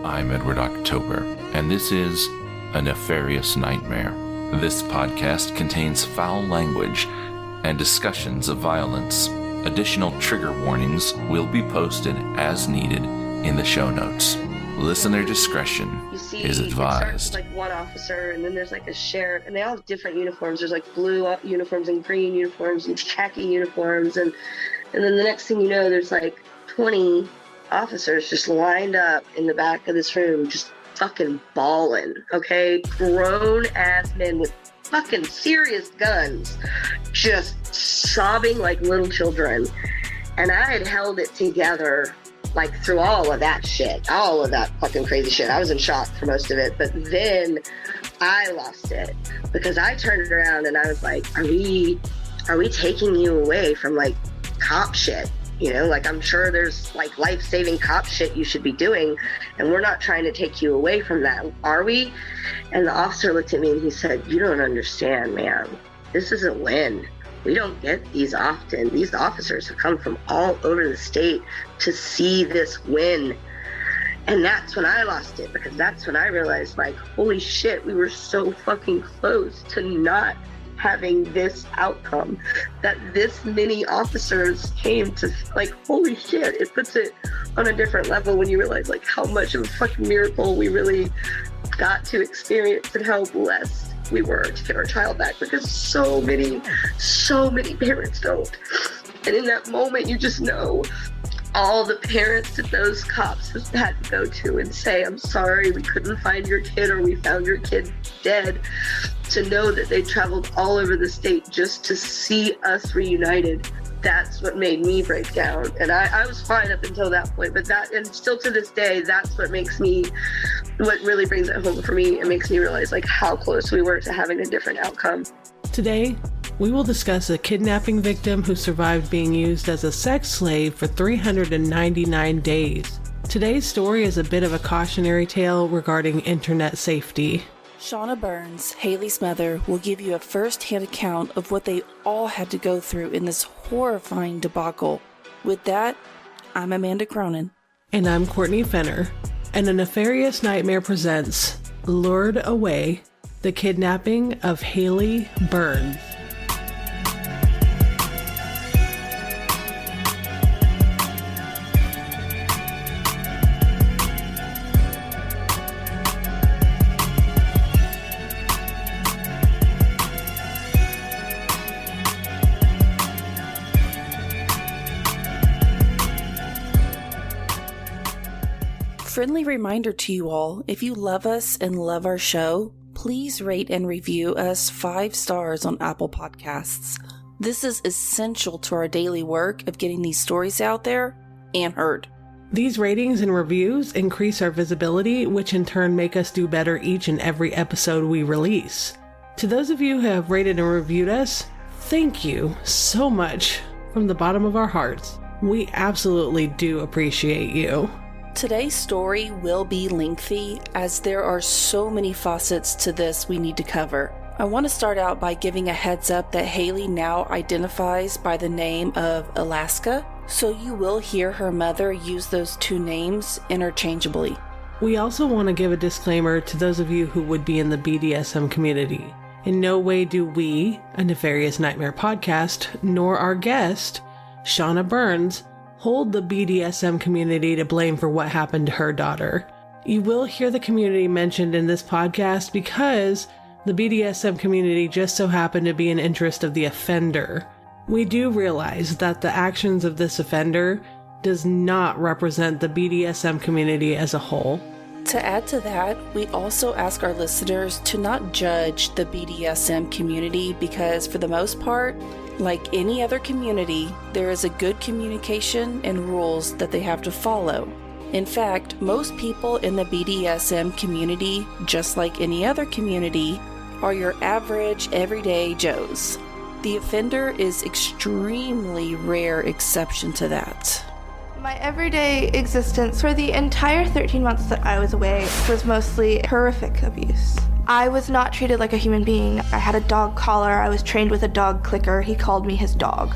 I'm Edward October, and this is A Nefarious Nightmare. This podcast contains foul language and discussions of violence. Additional trigger warnings will be posted as needed in the show notes. Listener discretion is advised. It starts with one officer, and then there's a sheriff, and they all have different uniforms. There's blue uniforms and green uniforms and khaki uniforms, and then the next thing you know, there's 20 officers just lined up in the back of this room, just fucking bawling, okay? Grown-ass men with fucking serious guns, just sobbing like little children. And I had held it together, through all of that shit, all of that fucking crazy shit. I was in shock for most of it, but then I lost it, because I turned around and I was like, are we taking you away from, cop shit? I'm sure there's life-saving cop shit you should be doing, and we're not trying to take you away from that, are we? And the officer looked at me and he said, you don't understand, man. This is a win. We don't get these often. These officers have come from all over the state to see this win. And that's when I lost it, because that's when I realized, holy shit, we were so fucking close to not having this outcome, that this many officers came to, holy shit, it puts it on a different level when you realize how much of a fucking miracle we really got to experience, and how blessed we were to get our child back, because so many parents don't. And in that moment, you just know all the parents that those cops have had to go to and say, I'm sorry, we couldn't find your kid, or we found your kid dead, to know that they traveled all over the state just to see us reunited. That's what made me break down. And I was fine up until that point, but and still to this day, that's what really brings it home for me. It makes me realize how close we were to having a different outcome. Today, we will discuss a kidnapping victim who survived being used as a sex slave for 399 days. Today's story is a bit of a cautionary tale regarding internet safety. Shaunna Burns, Haley's mother, will give you a first-hand account of what they all had to go through in this horrifying debacle. With that, I'm Amanda Cronin. And I'm Courtney Fenner. And A Nefarious Nightmare presents Lured Away, the kidnapping of Haley Burns. Friendly reminder to you all, if you love us and love our show, please rate and review us 5 stars on Apple Podcasts. This is essential to our daily work of getting these stories out there and heard. These ratings and reviews increase our visibility, which in turn make us do better each and every episode we release. To those of you who have rated and reviewed us, thank you so much from the bottom of our hearts. We absolutely do appreciate you. Today's story will be lengthy, as there are so many facets to this we need to cover. I want to start out by giving a heads up that Haley now identifies by the name of Alaska, so you will hear her mother use those 2 names interchangeably. We also want to give a disclaimer to those of you who would be in the BDSM community. In no way do we, A Nefarious Nightmare podcast, nor our guest, Shaunna Burns, hold the BDSM community to blame for what happened to her daughter. You will hear the community mentioned in this podcast because the BDSM community just so happened to be an interest of the offender. We do realize that the actions of this offender does not represent the BDSM community as a whole. To add to that, we also ask our listeners to not judge the BDSM community, because for the most part, like any other community, there is a good communication and rules that they have to follow. In fact, most people in the BDSM community, just like any other community, are your average, everyday Joes. The offender is extremely rare exception to that. My everyday existence for the entire 13 months that I was away was mostly horrific abuse. I was not treated like a human being. I had a dog collar. I was trained with a dog clicker. He called me his dog.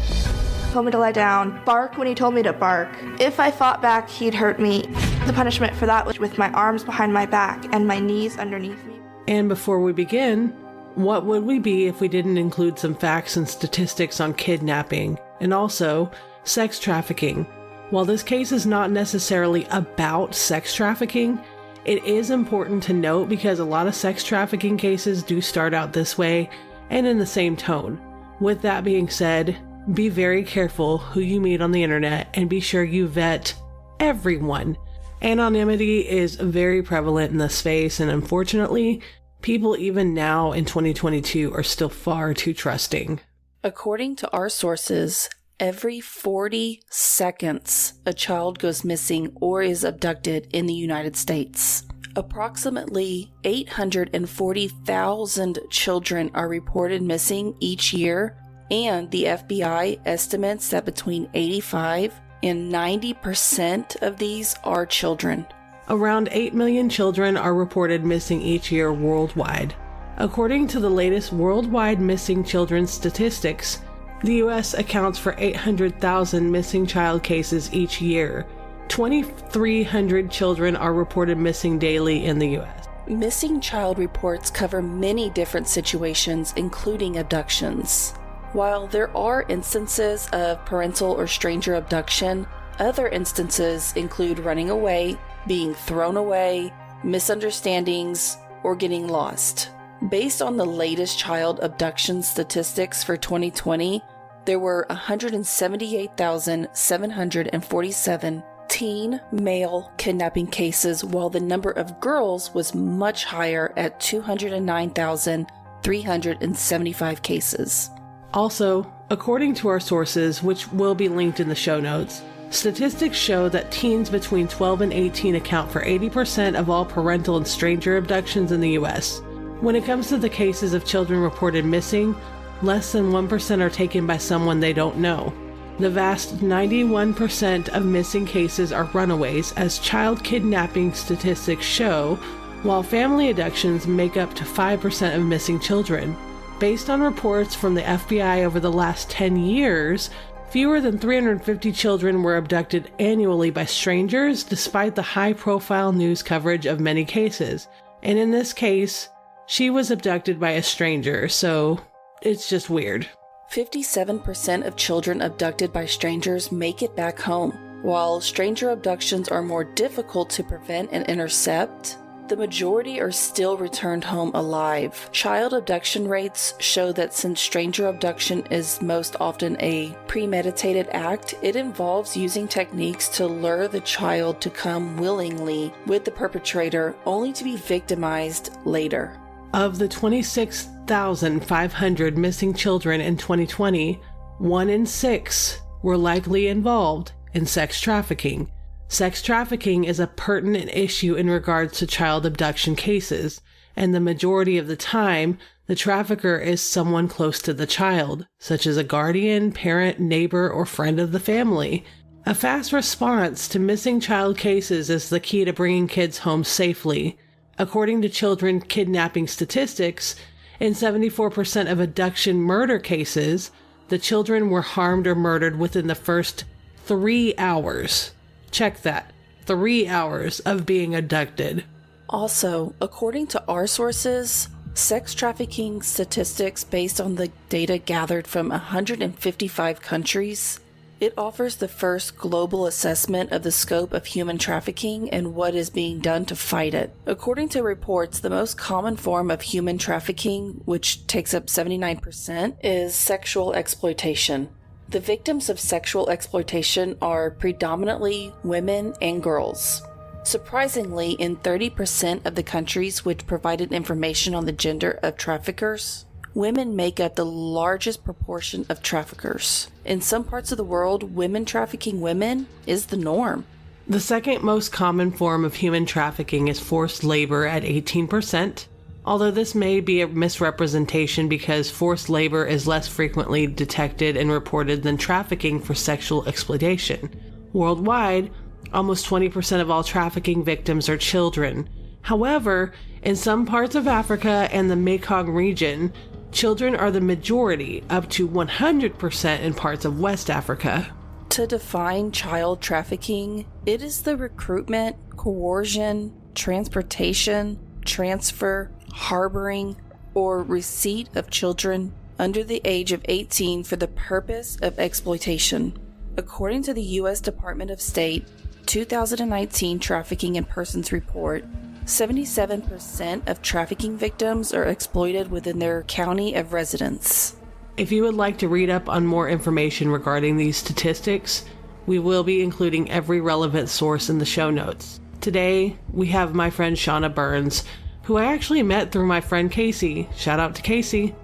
Told me to lie down, bark when he told me to bark. If I fought back, he'd hurt me. The punishment for that was with my arms behind my back and my knees underneath me. And before we begin, what would we be if we didn't include some facts and statistics on kidnapping and also sex trafficking? While this case is not necessarily about sex trafficking, it is important to note because a lot of sex trafficking cases do start out this way and in the same tone. With that being said, be very careful who you meet on the internet and be sure you vet everyone. Anonymity is very prevalent in this space, and unfortunately, people even now in 2022 are still far too trusting. According to our sources, every 40 seconds a child goes missing or is abducted in the United States. Approximately 840,000 children are reported missing each year, and the FBI estimates that between 85 and 90% of these are children. Around 8 million children are reported missing each year worldwide. According to the latest worldwide missing children statistics, the U.S. accounts for 800,000 missing child cases each year. 2,300 children are reported missing daily in the U.S. Missing child reports cover many different situations, including abductions. While there are instances of parental or stranger abduction, other instances include running away, being thrown away, misunderstandings, or getting lost. Based on the latest child abduction statistics for 2020, there were 178,747 teen male kidnapping cases, while the number of girls was much higher at 209,375 cases. Also, according to our sources, which will be linked in the show notes, statistics show that teens between 12 and 18 account for 80% of all parental and stranger abductions in the U.S. When it comes to the cases of children reported missing, less than 1% are taken by someone they don't know. The vast 91% of missing cases are runaways, as child kidnapping statistics show, while family abductions make up to 5% of missing children. Based on reports from the FBI over the last 10 years, fewer than 350 children were abducted annually by strangers, despite the high-profile news coverage of many cases. And in this case, she was abducted by a stranger, so it's just weird. 57% of children abducted by strangers make it back home. While stranger abductions are more difficult to prevent and intercept, the majority are still returned home alive. Child abduction rates show that since stranger abduction is most often a premeditated act, it involves using techniques to lure the child to come willingly with the perpetrator, only to be victimized later. Of the 26,500 missing children in 2020, 1 in 6 were likely involved in sex trafficking. Sex trafficking is a pertinent issue in regards to child abduction cases, and the majority of the time, the trafficker is someone close to the child, such as a guardian, parent, neighbor, or friend of the family. A fast response to missing child cases is the key to bringing kids home safely. According to children kidnapping statistics, in 74% of abduction murder cases, the children were harmed or murdered within the first 3 hours. Check that. 3 hours of being abducted. Also, according to our sources, sex trafficking statistics based on the data gathered from 155 countries, it offers the first global assessment of the scope of human trafficking and what is being done to fight it. According to reports, the most common form of human trafficking, which takes up 79%, is sexual exploitation. The victims of sexual exploitation are predominantly women and girls. Surprisingly, in 30% of the countries which provided information on the gender of traffickers, women make up the largest proportion of traffickers. In some parts of the world, women trafficking women is the norm. The second most common form of human trafficking is forced labor at 18%. Although this may be a misrepresentation because forced labor is less frequently detected and reported than trafficking for sexual exploitation. Worldwide, almost 20% of all trafficking victims are children. However, in some parts of Africa and the Mekong region, children are the majority, up to 100% in parts of West Africa. To define child trafficking, it is the recruitment, coercion, transportation, transfer, harboring, or receipt of children under the age of 18 for the purpose of exploitation. According to the U.S. Department of State 2019 Trafficking in Persons Report, 77% of trafficking victims are exploited within their county of residence. If you would like to read up on more information regarding these statistics, we will be including every relevant source in the show notes. Today, we have my friend Shaunna Burns, who I actually met through my friend Casey. Shout out to Casey.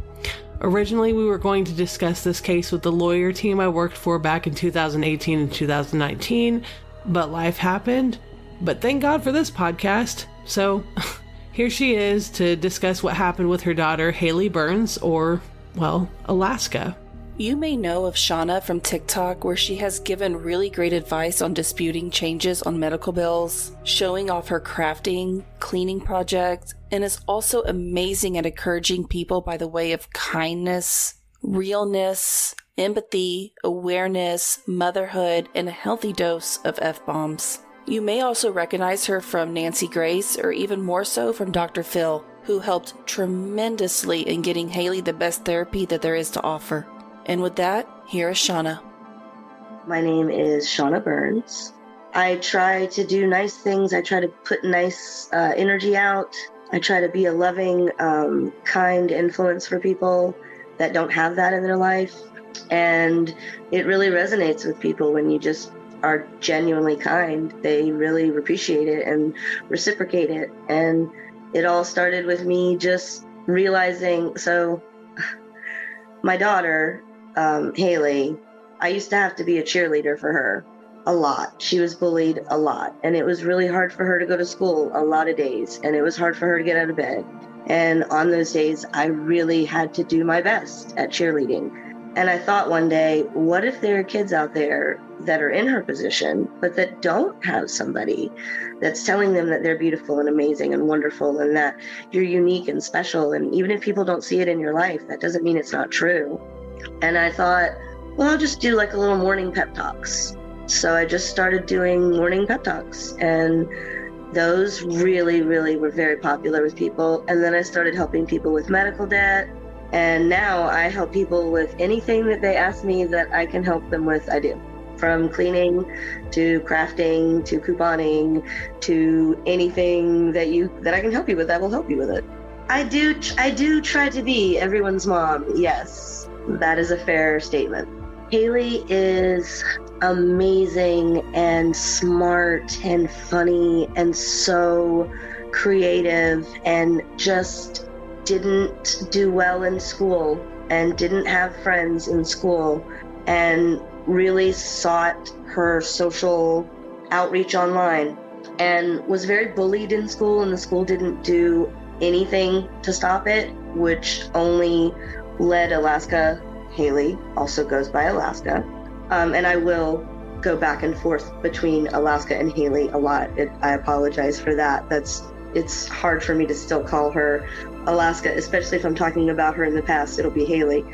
Originally, we were going to discuss this case with the lawyer team I worked for back in 2018 and 2019, but life happened. But thank God for this podcast. So, here she is to discuss what happened with her daughter, Haley Burns, or, well, Alaska. You may know of Shaunna from TikTok, where she has given really great advice on disputing changes on medical bills, showing off her crafting, cleaning projects, and is also amazing at encouraging people by the way of kindness, realness, empathy, awareness, motherhood, and a healthy dose of F-bombs. You may also recognize her from Nancy Grace, or even more so from Dr. Phil, who helped tremendously in getting Haley the best therapy that there is to offer. And with that, here is Shaunna. My name is Shaunna Burns. I try to do nice things. I try to put nice energy out. I try to be a loving, kind influence for people that don't have that in their life. And it really resonates with people when you just are genuinely kind. They really appreciate it and reciprocate it. And it all started with me just realizing, so my daughter, Haley, I used to have to be a cheerleader for her a lot. She was bullied a lot, and it was really hard for her to go to school a lot of days, and it was hard for her to get out of bed. And on those days, I really had to do my best at cheerleading. And I thought one day, what if there are kids out there that are in her position, but that don't have somebody that's telling them that they're beautiful and amazing and wonderful and that you're unique and special. And even if people don't see it in your life, that doesn't mean it's not true. And I thought, well, I'll just do like a little morning pep talks. So I just started doing morning pep talks, and those really, really were very popular with people. And then I started helping people with medical debt. And now I help people with anything that they ask me that I can help them with, I do. From cleaning to crafting to couponing to anything that I can help you with, I will help you with it. I do try to be everyone's mom. Yes, that is a fair statement. Haley is amazing and smart and funny and so creative, and just didn't do well in school and didn't have friends in school, and really sought her social outreach online, and was very bullied in school, and the school didn't do anything to stop it, which only led Alaska. Haley also goes by Alaska, and I will go back and forth between Alaska and Haley a lot. I apologize for that. It's hard for me to still call her Alaska, especially if I'm talking about her in the past. It'll be Haley.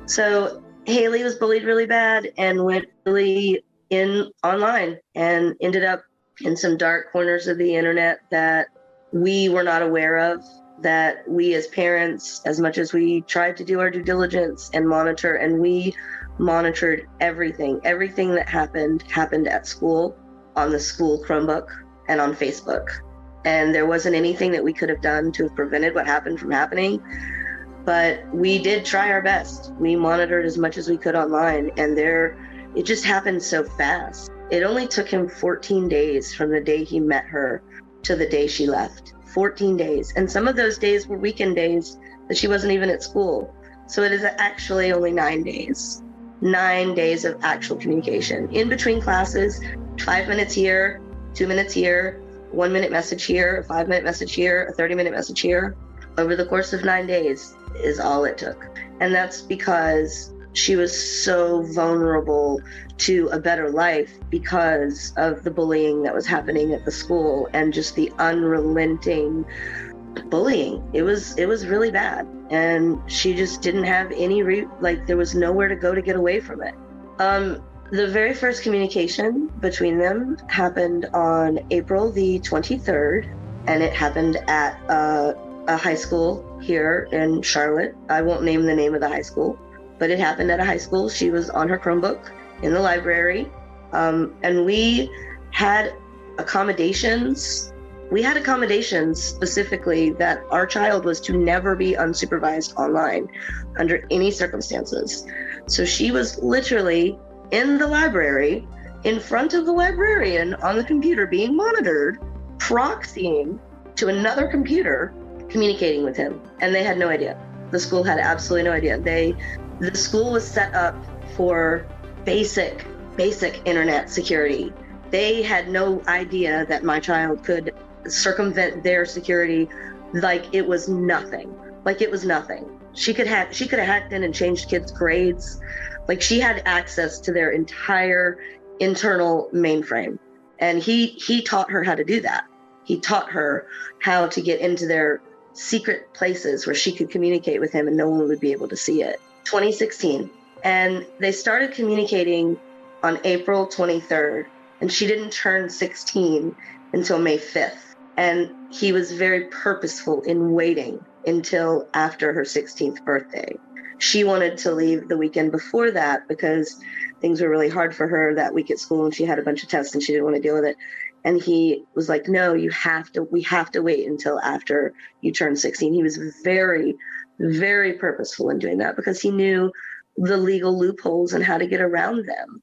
So Haley was bullied really bad and went really in online and ended up in some dark corners of the internet that we were not aware of, that we as parents, as much as we tried to do our due diligence and monitor, and we monitored everything that happened at school, on the school Chromebook and on Facebook. And there wasn't anything that we could have done to have prevented what happened from happening. But we did try our best. We monitored as much as we could online, and it just happened so fast. It only took him 14 days from the day he met her to the day she left. 14 days. And some of those days were weekend days that she wasn't even at school. So it is actually only 9 days. 9 days of actual communication. In between classes, 5 minutes here, 2 minutes here, 1 minute message here, a 5 minute message here, a 30-minute message here. Over the course of 9 days is all it took. And that's because she was so vulnerable to a better life because of the bullying that was happening at the school and just the unrelenting bullying. It was really bad. And she just didn't have any there was nowhere to go to get away from it. The very first communication between them happened on April the 23rd, and it happened at a high school here in Charlotte. I won't name the name of the high school, but it happened at a high school. She was on her Chromebook in the library, and we had accommodations. We had accommodations specifically that our child was to never be unsupervised online under any circumstances. So she was literally in the library, in front of the librarian on the computer being monitored, proxying to another computer, communicating with him. And they had no idea. The school had absolutely no idea. The school was set up for basic internet security. They had no idea that my child could circumvent their security like it was nothing. She could have hacked in and changed kids' grades. Like, she had access to their entire internal mainframe. And he taught her how to do that. He taught her how to get into their secret places where she could communicate with him and no one would be able to see it. 2016. And they started communicating on April 23rd. And she didn't turn 16 until May 5th. And he was very purposeful in waiting until after her 16th birthday. She wanted to leave the weekend before that because things were really hard for her that week at school and she had a bunch of tests and she didn't want to deal with it. And he was like, no, we have to wait until after you turn 16. He was very, very purposeful in doing that because he knew the legal loopholes and how to get around them.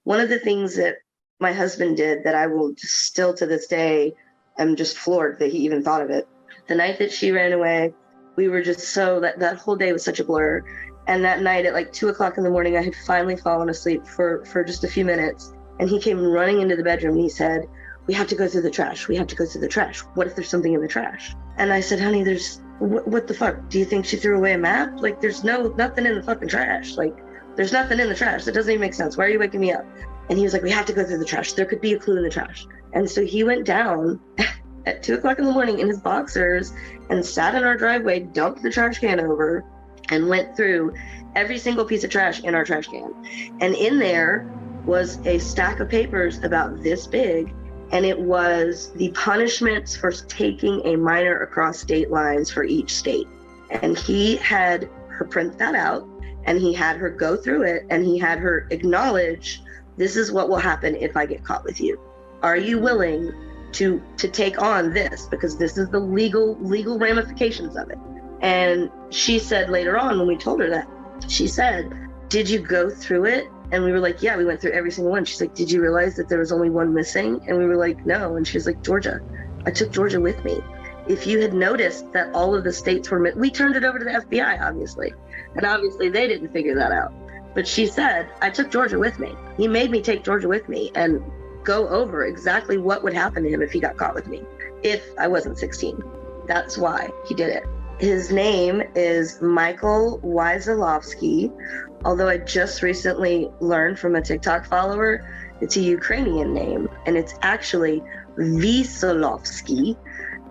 One of the things that my husband did that I will still to this day, I'm just floored that he even thought of it. The night that she ran away, we were just that whole day was such a blur. And that night at like 2:00 in the morning, I had finally fallen asleep for just a few minutes. And he came running into the bedroom and he said, we have to go through the trash. We have to go through the trash. What if there's something in the trash? And I said, honey, what the fuck? Do you think she threw away a map? Like, there's nothing in the fucking trash. Like, there's nothing in the trash. That doesn't even make sense. Why are you waking me up? And he was like, we have to go through the trash. There could be a clue in the trash. And so he went down at 2:00 in the morning in his boxers and sat in our driveway, dumped the trash can over, and went through every single piece of trash in our trash can. And in there was a stack of papers about this big, and it was the punishments for taking a minor across state lines for each state. And he had her print that out, and he had her go through it, and he had her acknowledge, this is what will happen if I get caught with you. Are you willing to take on this? Because this is the legal ramifications of it. And she said later on, when we told her that, she said, did you go through it? And we were like, yeah, we went through every single one. She's like, did you realize that there was only one missing? And we were like, no. And she's like, Georgia, I took Georgia with me. If you had noticed that all of the states were, we turned it over to the FBI, obviously. And obviously they didn't figure that out. But she said, I took Georgia with me. He made me take Georgia with me and go over exactly what would happen to him if he got caught with me, if I wasn't 16. That's why he did it. His name is Michael Wysolovski, although I just recently learned from a TikTok follower, it's a Ukrainian name, and it's actually Wysolovski,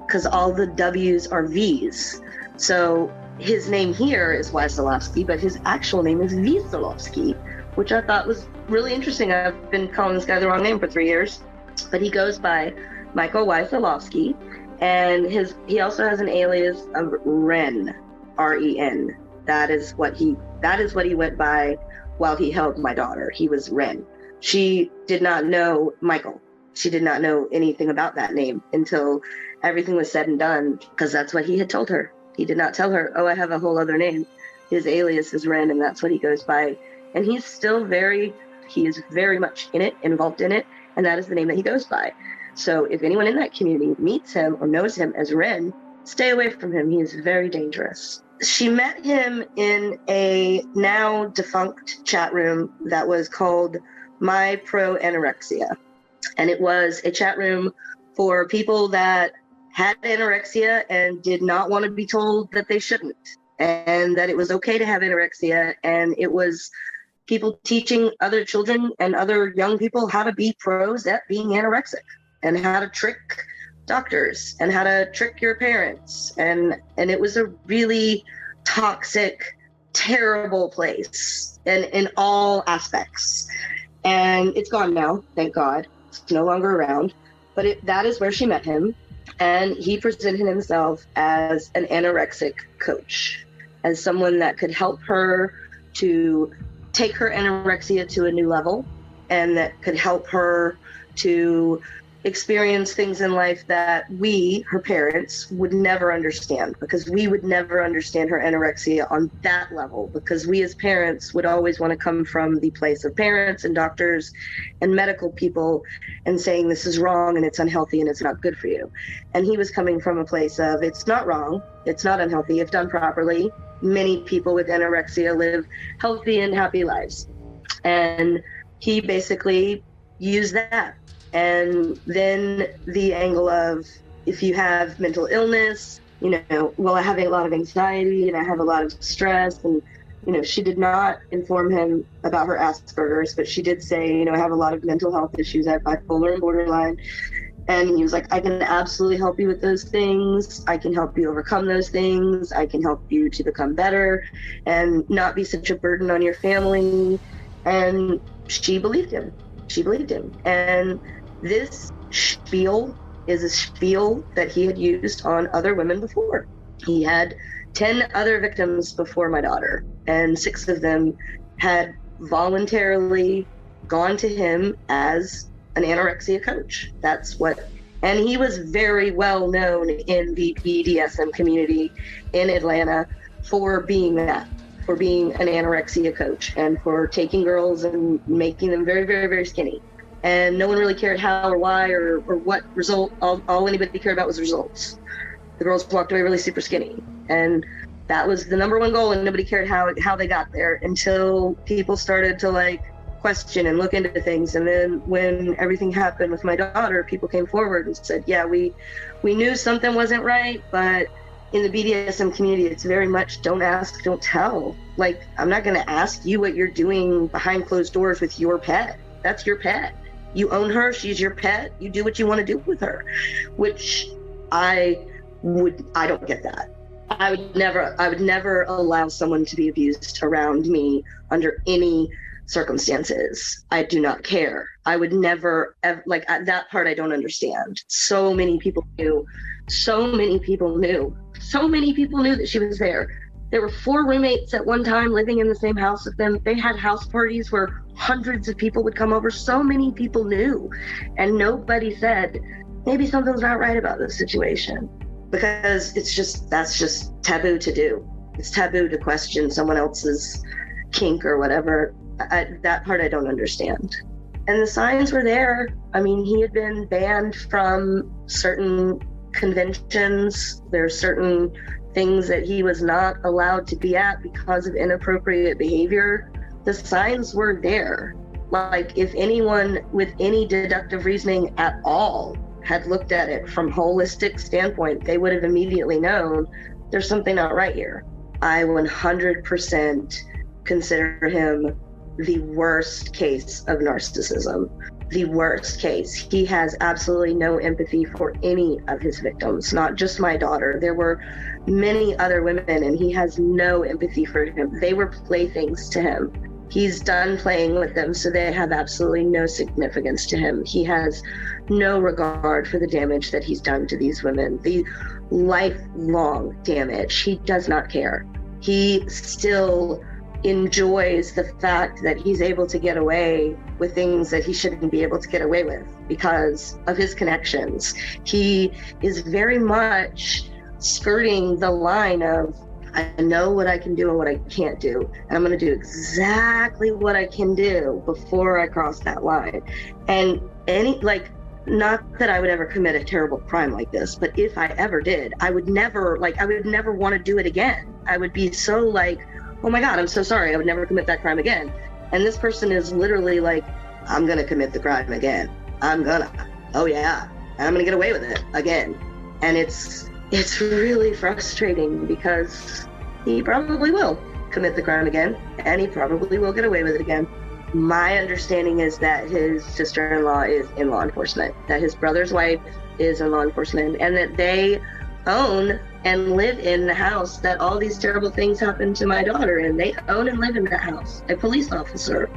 because all the W's are V's. So his name here is Wysolovski, but his actual name is Wysolovski, which I thought was really interesting. I've been calling this guy the wrong name for 3 years, but he goes by Michael Wysolovski, and he also has an alias of Ren, R-E-N. That is what he went by while he held my daughter. He was Ren. She did not know Michael. She did not know anything about that name until everything was said and done, because that's what he had told her. He did not tell her, oh, I have a whole other name. His alias is Ren, and that's what he goes by. And he is very much in it, involved in it, and that is the name that he goes by. So if anyone in that community meets him or knows him as Ren, stay away from him. He is very dangerous. She met him in a now defunct chat room that was called My Pro Anorexia. And it was a chat room for people that had anorexia and did not want to be told that they shouldn't, and that it was okay to have anorexia. And it was people teaching other children and other young people how to be pros at being anorexic, and how to trick doctors and how to trick your parents. And it was a really toxic terrible place and in all aspects. And it's gone now, thank God. It's no longer around. But that is where she met him. And he presented himself as an anorexic coach, as someone that could help her to take her anorexia to a new level, and that could help her to experience things in life that we, her parents, would never understand, because we would never understand her anorexia on that level, because we as parents would always want to come from the place of parents and doctors and medical people and saying this is wrong and it's unhealthy and it's not good for you. And he was coming from a place of it's not wrong, it's not unhealthy, if done properly. Many people with anorexia live healthy and happy lives. And he basically used that. And then the angle of, if you have mental illness, well, I have a lot of anxiety and I have a lot of stress. And, she did not inform him about her Asperger's, but she did say, I have a lot of mental health issues. I have bipolar and borderline. And he was like, I can absolutely help you with those things. I can help you overcome those things. I can help you to become better and not be such a burden on your family. And she believed him. And this spiel is a spiel that he had used on other women before. He had 10 other victims before my daughter, and 6 of them had voluntarily gone to him as an anorexia coach. And he was very well known in the BDSM community in Atlanta for being an anorexia coach and for taking girls and making them very, very, very skinny. And no one really cared how or why or what result. All anybody cared about was results. The girls walked away really super skinny. And that was the number one goal, and nobody cared how they got there until people started to question and look into things. And then when everything happened with my daughter, people came forward and said, yeah, we knew something wasn't right, but in the BDSM community, it's very much don't ask, don't tell. I'm not going to ask you what you're doing behind closed doors with your pet. That's your pet. You own her, she's your pet, you do what you want to do with her, which I don't get that. I would never allow someone to be abused around me under any circumstances. I do not care. I would never, that part I don't understand. So many people knew that she was there. There were 4 roommates at one time living in the same house with them. They had house parties where hundreds of people would come over. So many people knew, and nobody said, maybe something's not right about this situation, because that's just taboo to do. It's taboo to question someone else's kink or whatever. That part I don't understand. And the signs were there. I mean, he had been banned from certain conventions. There are certain things that he was not allowed to be at because of inappropriate behavior. The signs were there. If anyone with any deductive reasoning at all had looked at it from holistic standpoint, they would have immediately known there's something not right here. I 100% consider him the worst case of narcissism. The worst case. He has absolutely no empathy for any of his victims, not just my daughter. There were many other women, and he has no empathy for them. They were playthings to him. He's done playing with them, so they have absolutely no significance to him. He has no regard for the damage that he's done to these women, the lifelong damage. He does not care. He still enjoys the fact that he's able to get away with things that he shouldn't be able to get away with because of his connections. He is very much skirting the line of, I know what I can do and what I can't do, and I'm going to do exactly what I can do before I cross that line. And not that I would ever commit a terrible crime like this, but if I ever did, I would never want to do it again. I would be so oh my God, I'm so sorry, I would never commit that crime again. And this person is literally I'm gonna commit the crime again. Oh yeah, and I'm gonna get away with it again. And it's really frustrating because he probably will commit the crime again, and he probably will get away with it again. My understanding is that his sister-in-law is in law enforcement, that his brother's wife is in law enforcement, and that they own and live in the house that all these terrible things happened to my daughter in. They own and live in that house. A police officer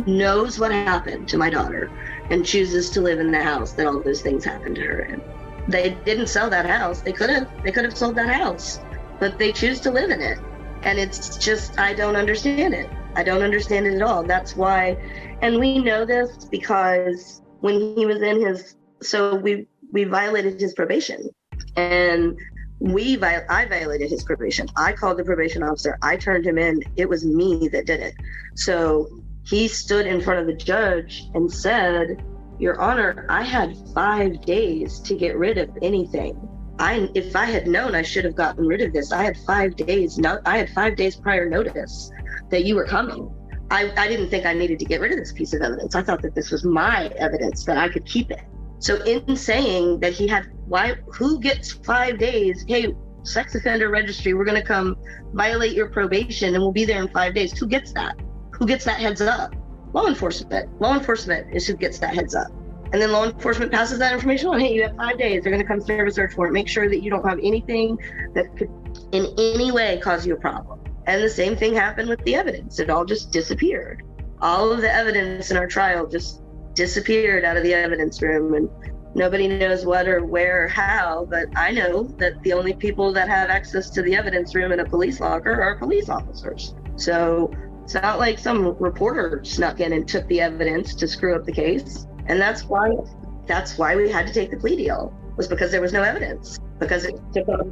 knows what happened to my daughter and chooses to live in the house that all those things happened to her in. They didn't sell that house. They could have sold that house, but they choose to live in it. And it's just, I don't understand it. I don't understand it at all. That's why, and we know this because when he was in his, so we violated his probation, and I violated his probation. I called the probation officer. I turned him in. It was me that did it. So he stood in front of the judge and said, Your Honor, I had 5 days to get rid of anything. If I had known, I should have gotten rid of this. I had 5 days. I had 5 days prior notice that you were coming. I didn't think I needed to get rid of this piece of evidence. I thought that this was my evidence, that I could keep it. So in saying that who gets 5 days? Hey, sex offender registry, we're going to come violate your probation and we'll be there in 5 days. Who gets that? Who gets that heads up? Law enforcement. Law enforcement is who gets that heads up. And then law enforcement passes that information on. Hey, you have 5 days. They're going to come serve a search warrant. Make sure that you don't have anything that could in any way cause you a problem. And the same thing happened with the evidence. It all just disappeared. All of the evidence in our trial just disappeared out of the evidence room, and nobody knows what or where or how, but I know that the only people that have access to the evidence room in a police locker are police officers. So it's not like some reporter snuck in and took the evidence to screw up the case. And that's why we had to take the plea deal, was because there was no evidence, because it took up.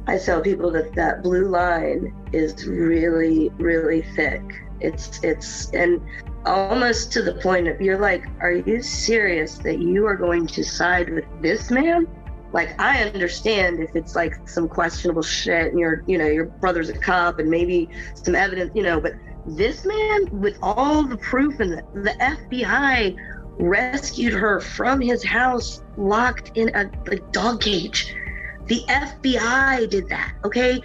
I tell people that blue line is really, really thick. It's and almost to the point of, you're like, are you serious that you are going to side with this man? Like, I understand if it's like some questionable shit and your brother's a cop and maybe some evidence, but this man, with all the proof, and the FBI rescued her from his house locked in a dog cage. The FBI did that, okay?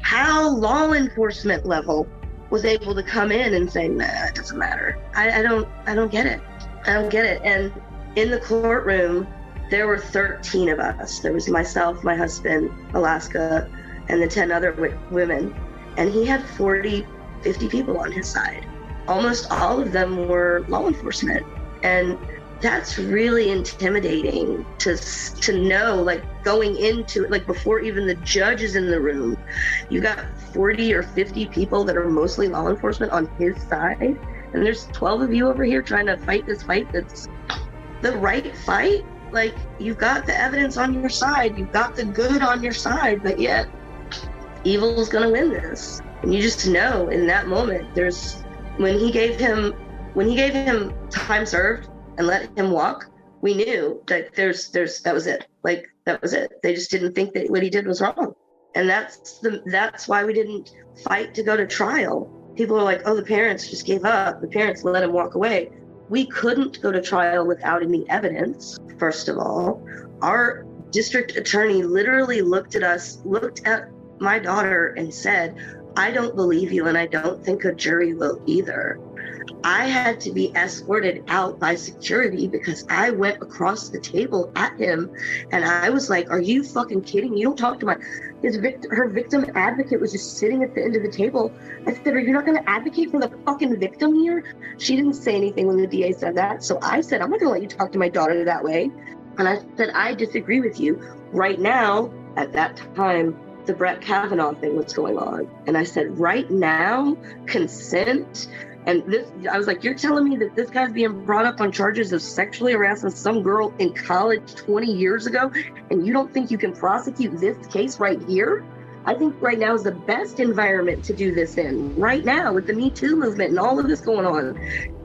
How law enforcement level was able to come in and say, nah, it doesn't matter. I don't get it. I don't get it. And in the courtroom, there were 13 of us. There was myself, my husband, Alaska, and the 10 other women. And he had 40, 50 people on his side. Almost all of them were law enforcement. And that's really intimidating to know, like, going into it, like, before even the judge is in the room, you got 40 or 50 people that are mostly law enforcement on his side, and there's 12 of you over here trying to fight this fight that's the right fight. Like, you've got the evidence on your side, you've got the good on your side, but yet evil is gonna win this. And you just know in that moment, when he gave him time served and let him walk, we knew that that was it. Like, that was it. They just didn't think that what he did was wrong. And that's why we didn't fight to go to trial. People are like, oh, the parents just gave up. The parents let him walk away. We couldn't go to trial without any evidence, first of all. Our district attorney literally looked at my daughter and said, I don't believe you, and I don't think a jury will either. I had to be escorted out by security because I went across the table at him, and I was like, are you fucking kidding? You don't talk to her victim advocate was just sitting at the end of the table. I said, are you not going to advocate for the fucking victim here? She didn't say anything when the DA said that. So I said, I'm not going to let you talk to my daughter that way. And I said, I disagree with you. Right now, at that time, the Brett Kavanaugh thing was going on. And I said, right now, consent. And I was like, you're telling me that this guy's being brought up on charges of sexually harassing some girl in college 20 years ago, and you don't think you can prosecute this case right here? I think right now is the best environment to do this in, right now, with the Me Too movement and all of this going on.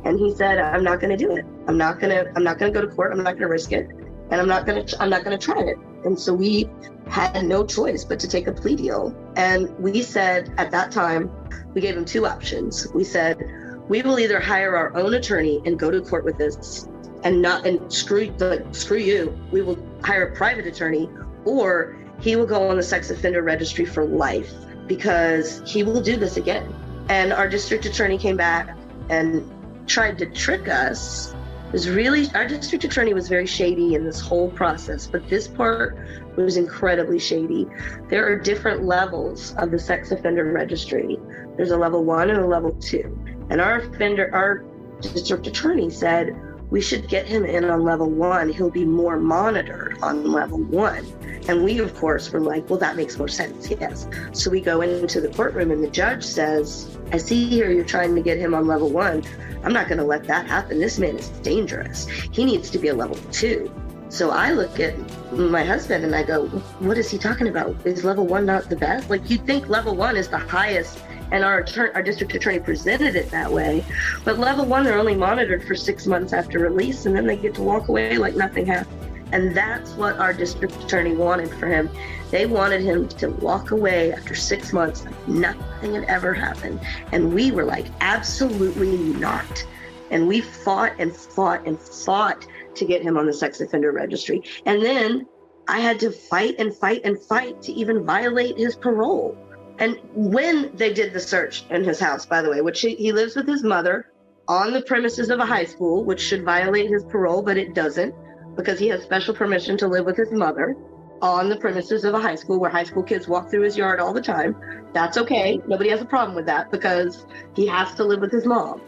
And he said, I'm not going to do it. I'm not going to go to court. I'm not going to risk it. And I'm not going to try it. And so we had no choice but to take a plea deal. And we said at that time, we gave him two options. We said, we will either hire our own attorney and go to court with this and screw you. We will hire a private attorney, or he will go on the sex offender registry for life because he will do this again. And our district attorney came back and tried to trick us Our district attorney was very shady in this whole process, but this part was incredibly shady. There are different levels of the sex offender registry. There's a level 1 and a level 2. And our district attorney said, we should get him in on level 1. He'll be more monitored on level 1. And we, of course, were like, well, that makes more sense, yes. So we go into the courtroom and the judge says, I see here you're trying to get him on level 1. I'm not going to let that happen. This man is dangerous. He needs to be a level 2. So I look at my husband and I go, what is he talking about? Is level 1 not the best? Like, you'd think level 1 is the highest, and our district attorney presented it that way. But level 1, they're only monitored for 6 months after release, and then they get to walk away like nothing happened. And that's what our district attorney wanted for him. They wanted him to walk away after 6 months like nothing had ever happened. And we were like, absolutely not. And we fought and fought and fought to get him on the sex offender registry. And then I had to fight and fight and fight to even violate his parole. And when they did the search in his house, by the way, which he lives with his mother on the premises of a high school, which should violate his parole, but it doesn't, because he has special permission to live with his mother on the premises of a high school where high school kids walk through his yard all the time. That's okay. Nobody has a problem with that because he has to live with his mom.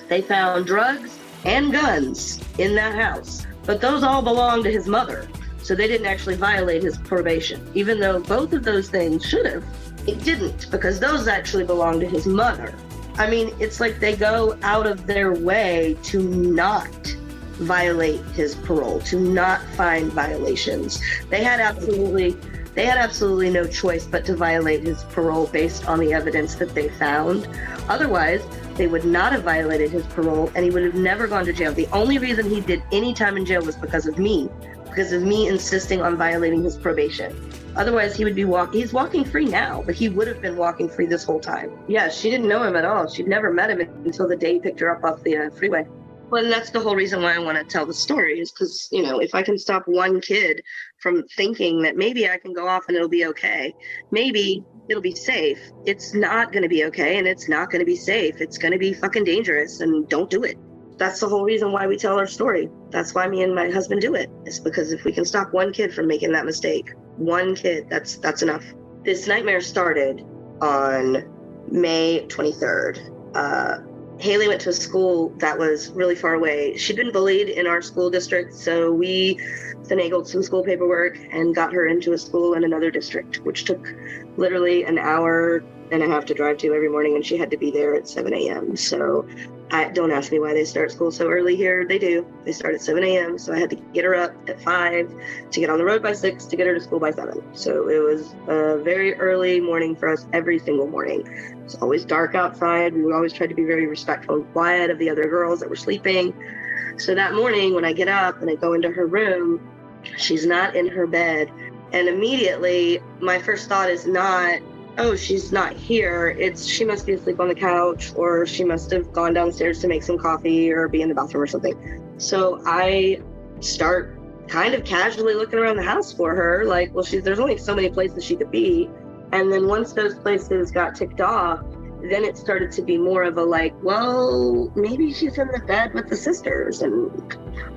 They found drugs and guns in that house, but those all belong to his mother. So they didn't actually violate his probation, even though both of those things should have. It didn't, because those actually belong to his mother. I mean, it's like they go out of their way to not violate his parole, to not find violations. They had absolutely no choice but to violate his parole based on the evidence that they found. Otherwise, they would not have violated his parole and he would have never gone to jail. The only reason he did any time in jail was because of me insisting on violating his probation. Otherwise, he would be he's walking free now, but he would have been walking free this whole time. Yeah, she didn't know him at all. She'd never met him until the day he picked her up off the freeway. Well, and that's the whole reason why I want to tell the story, is because, you know, if I can stop one kid from thinking that maybe I can go off and it'll be okay, maybe it'll be safe. It's not going to be okay, and it's not going to be safe. It's going to be fucking dangerous, and don't do it. That's the whole reason why we tell our story. That's why me and my husband do it. It's because if we can stop one kid from making that mistake, one kid, that's enough. This nightmare started on May 23rd. Haley went to a school that was really far away. She'd been bullied in our school district, so we finagled some school paperwork and got her into a school in another district, which took literally an hour and a half to drive to every morning, and she had to be there at 7 a.m. So don't ask me why they start school so early here. They do. They start at 7 a.m. So I had to get her up at 5 to get on the road by 6 to get her to school by 7. So it was a very early morning for us every single morning. It's always dark outside. We would always try to be very respectful and quiet of the other girls that were sleeping. So that morning when I get up and I go into her room, she's not in her bed. And immediately my first thought is not, oh, she's not here. It's she must be asleep on the couch, or she must have gone downstairs to make some coffee or be in the bathroom or something. So I start kind of casually looking around the house for her, like, well, there's only so many places she could be. And then once those places got ticked off, then it started to be more of a like, well, maybe she's in the bed with the sisters, and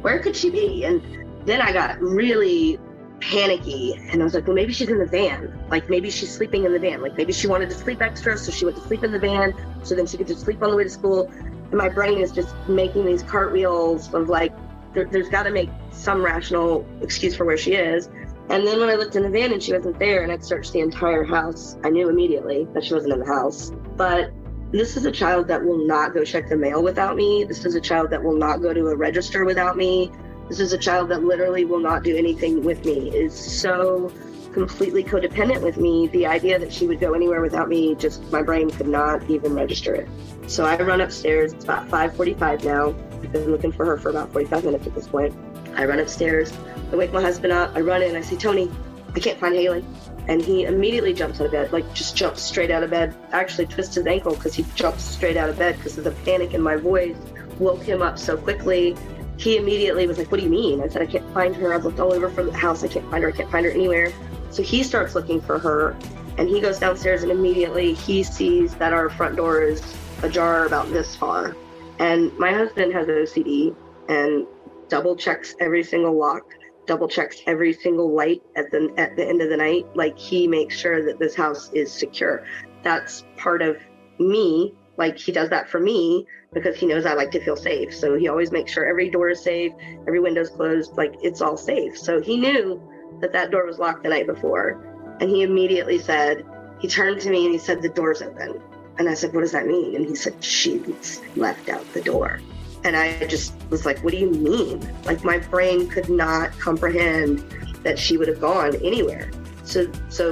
where could she be? And then I got really panicky, and I was like, well, maybe she's in the van. Like, maybe she's sleeping in the van. Like, maybe she wanted to sleep extra, so she went to sleep in the van, so then she could just sleep on the way to school. And my brain is just making these cartwheels of like, there's got to make some rational excuse for where she is. And then when I looked in the van and she wasn't there, and I'd searched the entire house, I knew immediately that she wasn't in the house. But this is a child that will not go check the mail without me. This is a child that will not go to a register without me. This is a child that literally will not do anything with me. Is so completely codependent with me. The idea that she would go anywhere without me, just my brain could not even register it. So I run upstairs. It's about 5:45 now. I've been looking for her for about 45 minutes at this point. I run upstairs. I wake my husband up. I run in. I say, Tony, I can't find Haley. And he immediately jumps out of bed, like just jumps straight out of bed. Actually twists his ankle because he jumps straight out of bed because of the panic in my voice. Woke him up so quickly. He immediately was like, what do you mean? I said, I can't find her. I've looked all over for the house. I can't find her. I can't find her anywhere. So he starts looking for her, and he goes downstairs, and immediately he sees that our front door is ajar about this far. And my husband has OCD, and double checks every single lock, double checks every single light at the end of the night. Like, he makes sure that this house is secure. That's part of me. Like, he does that for me because he knows I like to feel safe. So he always makes sure every door is safe, every window's closed, like it's all safe. So he knew that door was locked the night before. And he immediately said, he turned to me and he said, "The door's open." And I said, "What does that mean?" And he said, "She's left out the door." And I just was like, "What do you mean?" Like, my brain could not comprehend that she would have gone anywhere. So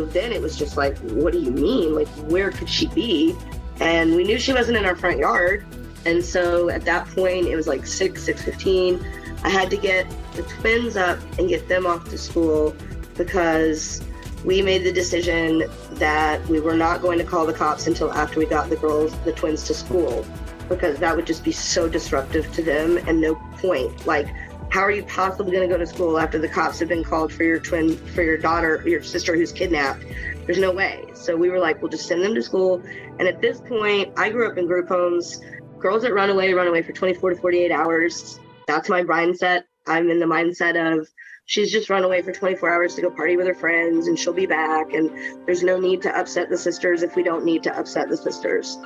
then it was just like, what do you mean? Like, where could she be? And we knew she wasn't in our front yard. And so at that point, it was like 6:15. I had to get the twins up and get them off to school because we made the decision that we were not going to call the cops until after we got the twins to school, because that would just be so disruptive to them and no point. Like, how are you possibly going to go to school after the cops have been called for your daughter, your sister who's kidnapped? There's no way. So we were like, we'll just send them to school. And at this point, I grew up in group homes. Girls that run away for 24 to 48 hours. That's my mindset. I'm in the mindset of, she's just run away for 24 hours to go party with her friends and she'll be back. And there's no need to upset the sisters if we don't need to upset the sisters.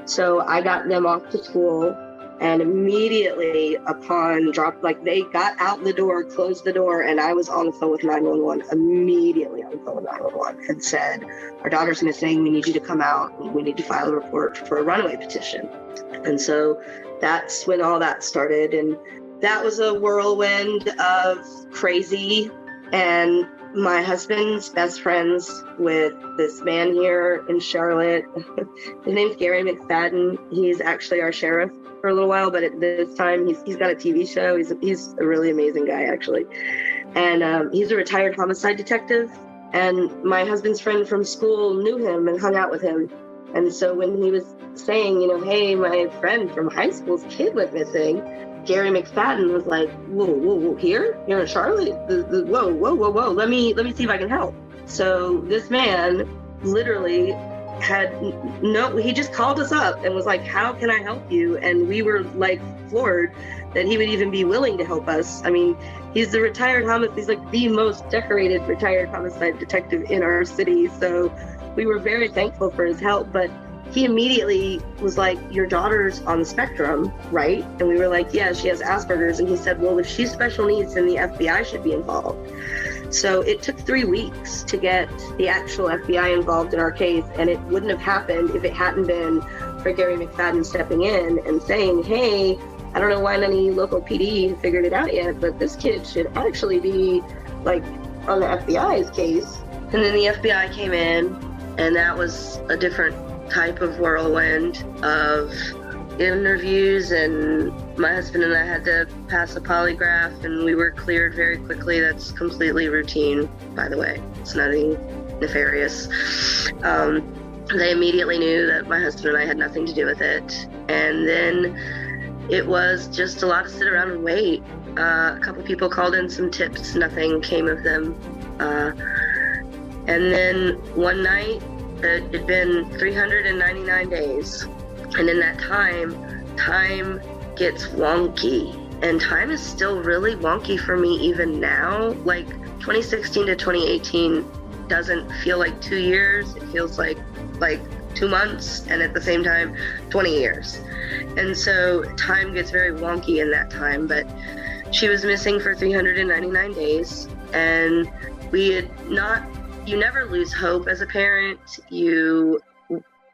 So I got them off to school, and immediately upon they got out the door, closed the door, and I was on the phone with 911, immediately on the phone with 911, and said, "Our daughter's missing. We need you to come out. We need to file a report for a runaway petition." And so that's when all that started. And that was a whirlwind of crazy. And my husband's best friends with this man here in Charlotte. His name's Gary McFadden. He's actually our sheriff for a little while, but at this time he's got a TV show. He's a really amazing guy, actually. And he's a retired homicide detective. And my husband's friend from school knew him and hung out with him. And so when he was saying, "Hey, my friend from high school's kid went missing," Gary McFadden was like, whoa, here? You're in Charlotte? Whoa. Let me see if I can help. So this man literally he just called us up and was like, "How can I help you?" And we were like floored that he would even be willing to help us. I mean, he's the he's like the most decorated retired homicide detective in our city. So we were very thankful for his help, but he immediately was like, "Your daughter's on the spectrum, right?" And we were like, "Yeah, she has Asperger's." And he said, "Well, if she's special needs, then the FBI should be involved." So it took 3 weeks to get the actual FBI involved in our case. And it wouldn't have happened if it hadn't been for Gary McFadden stepping in and saying, "Hey, I don't know why none of you local PD have figured it out yet, but this kid should actually be like on the FBI's case." And then the FBI came in, and that was a different type of whirlwind of interviews, and my husband and I had to pass a polygraph, and we were cleared very quickly. That's completely routine, by the way. It's nothing nefarious. They immediately knew that my husband and I had nothing to do with it. And then it was just a lot of sit around and wait. A couple people called in some tips. Nothing came of them. And then one night, it had been 399 days. And in that time gets wonky. And time is still really wonky for me even now. Like 2016 to 2018 doesn't feel like 2 years. It feels like 2 months, and at the same time, 20 years. And so time gets very wonky in that time. But she was missing for 399 days. And you never lose hope as a parent.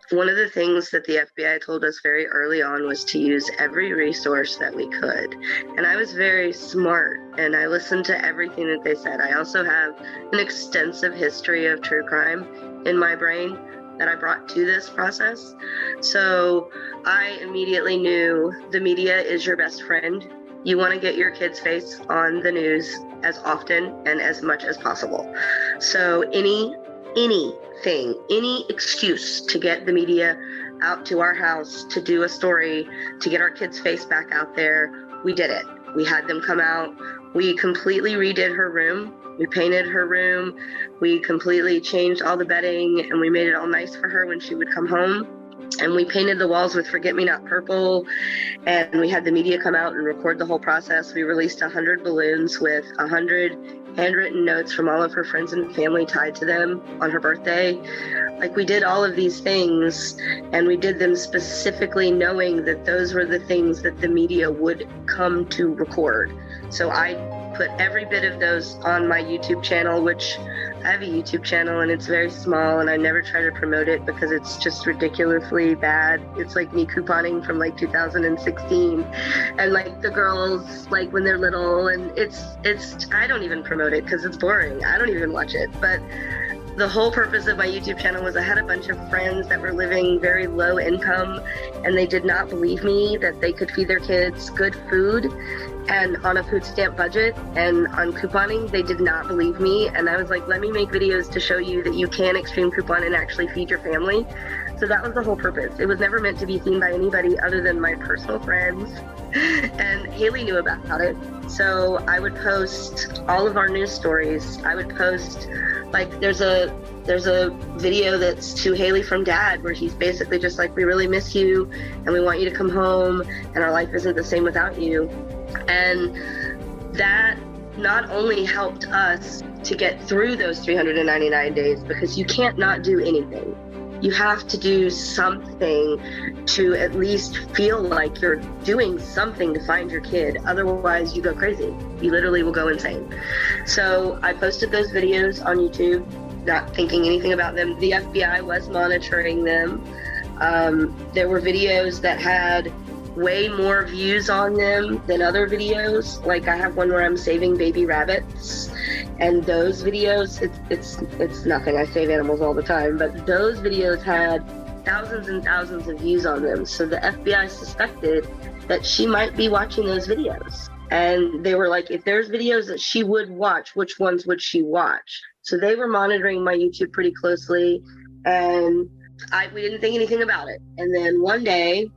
One of the things that the FBI told us very early on was to use every resource that we could. And I was very smart, and I listened to everything that they said. I also have an extensive history of true crime in my brain that I brought to this process. So I immediately knew the media is your best friend. You want to get your kid's face on the news as often and as much as possible. So anything, any excuse to get the media out to our house, to do a story, to get our kid's face back out there, we did it. We had them come out. We completely redid her room. We painted her room. We completely changed all the bedding, and we made it all nice for her when she would come home. And we painted the walls with Forget-Me-Not purple, and we had the media come out and record the whole process. We released 100 balloons with 100 handwritten notes from all of her friends and family tied to them on her birthday. Like, we did all of these things, and we did them specifically knowing that those were the things that the media would come to record. So I put every bit of those on my YouTube channel, which I have a YouTube channel and it's very small, and I never try to promote it because it's just ridiculously bad. It's like me couponing from like 2016, and like the girls, like when they're little, and it's I don't even promote it because it's boring. I don't even watch it. But the whole purpose of my YouTube channel was I had a bunch of friends that were living very low income, and they did not believe me that they could feed their kids good food and on a food stamp budget and on couponing. They did not believe me, and I was like, let me make videos to show you that you can extreme coupon and actually feed your family. So that was the whole purpose. It was never meant to be seen by anybody other than my personal friends, and Haley knew about it. So I would post all of our news stories. I would post, like, there's a video that's to Haley from Dad where he's basically just like, we really miss you and we want you to come home and our life isn't the same without you. And that not only helped us to get through those 399 days, because you can't not do anything. You have to do something to at least feel like you're doing something to find your kid. Otherwise, you go crazy. You literally will go insane. So I posted those videos on YouTube, not thinking anything about them. The FBI was monitoring them. There were videos that had way more views on them than other videos. Like, I have one where I'm saving baby rabbits, and those videos, it's nothing. I save animals all the time, but those videos had thousands and thousands of views on them. So the FBI suspected that she might be watching those videos. And they were like, if there's videos that she would watch, which ones would she watch? So they were monitoring my YouTube pretty closely, and we didn't think anything about it. And then one day,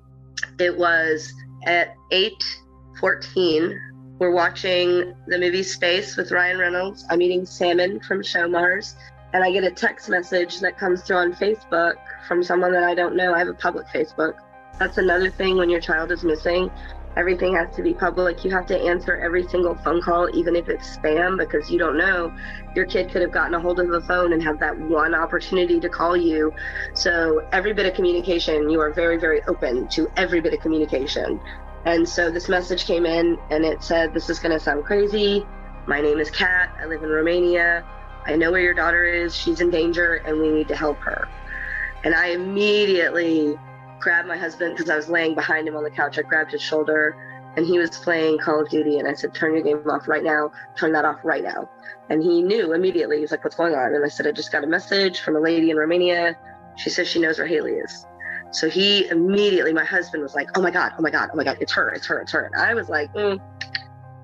it was at 8:14, we're watching the movie Space with Ryan Reynolds. I'm eating salmon from Shaunna's, and I get a text message that comes through on Facebook from someone that I don't know. I have a public Facebook. That's another thing when your child is missing. Everything has to be public. You have to answer every single phone call, even if it's spam, because you don't know. Your kid could have gotten a hold of the phone and have that one opportunity to call you. So every bit of communication, you are very, very open to every bit of communication. And so this message came in and it said, this is going to sound crazy. My name is Kat. I live in Romania. I know where your daughter is. She's in danger and we need to help her. And I immediately grabbed my husband, because I was laying behind him on the couch. I grabbed his shoulder and he was playing Call of Duty, and I said, turn your game off right now. Turn that off right now. And he knew immediately. He was like, what's going on? And I said, I just got a message from a lady in Romania. She says she knows where Haley is. So he immediately, my husband was like, oh my God, it's her. And I was like, the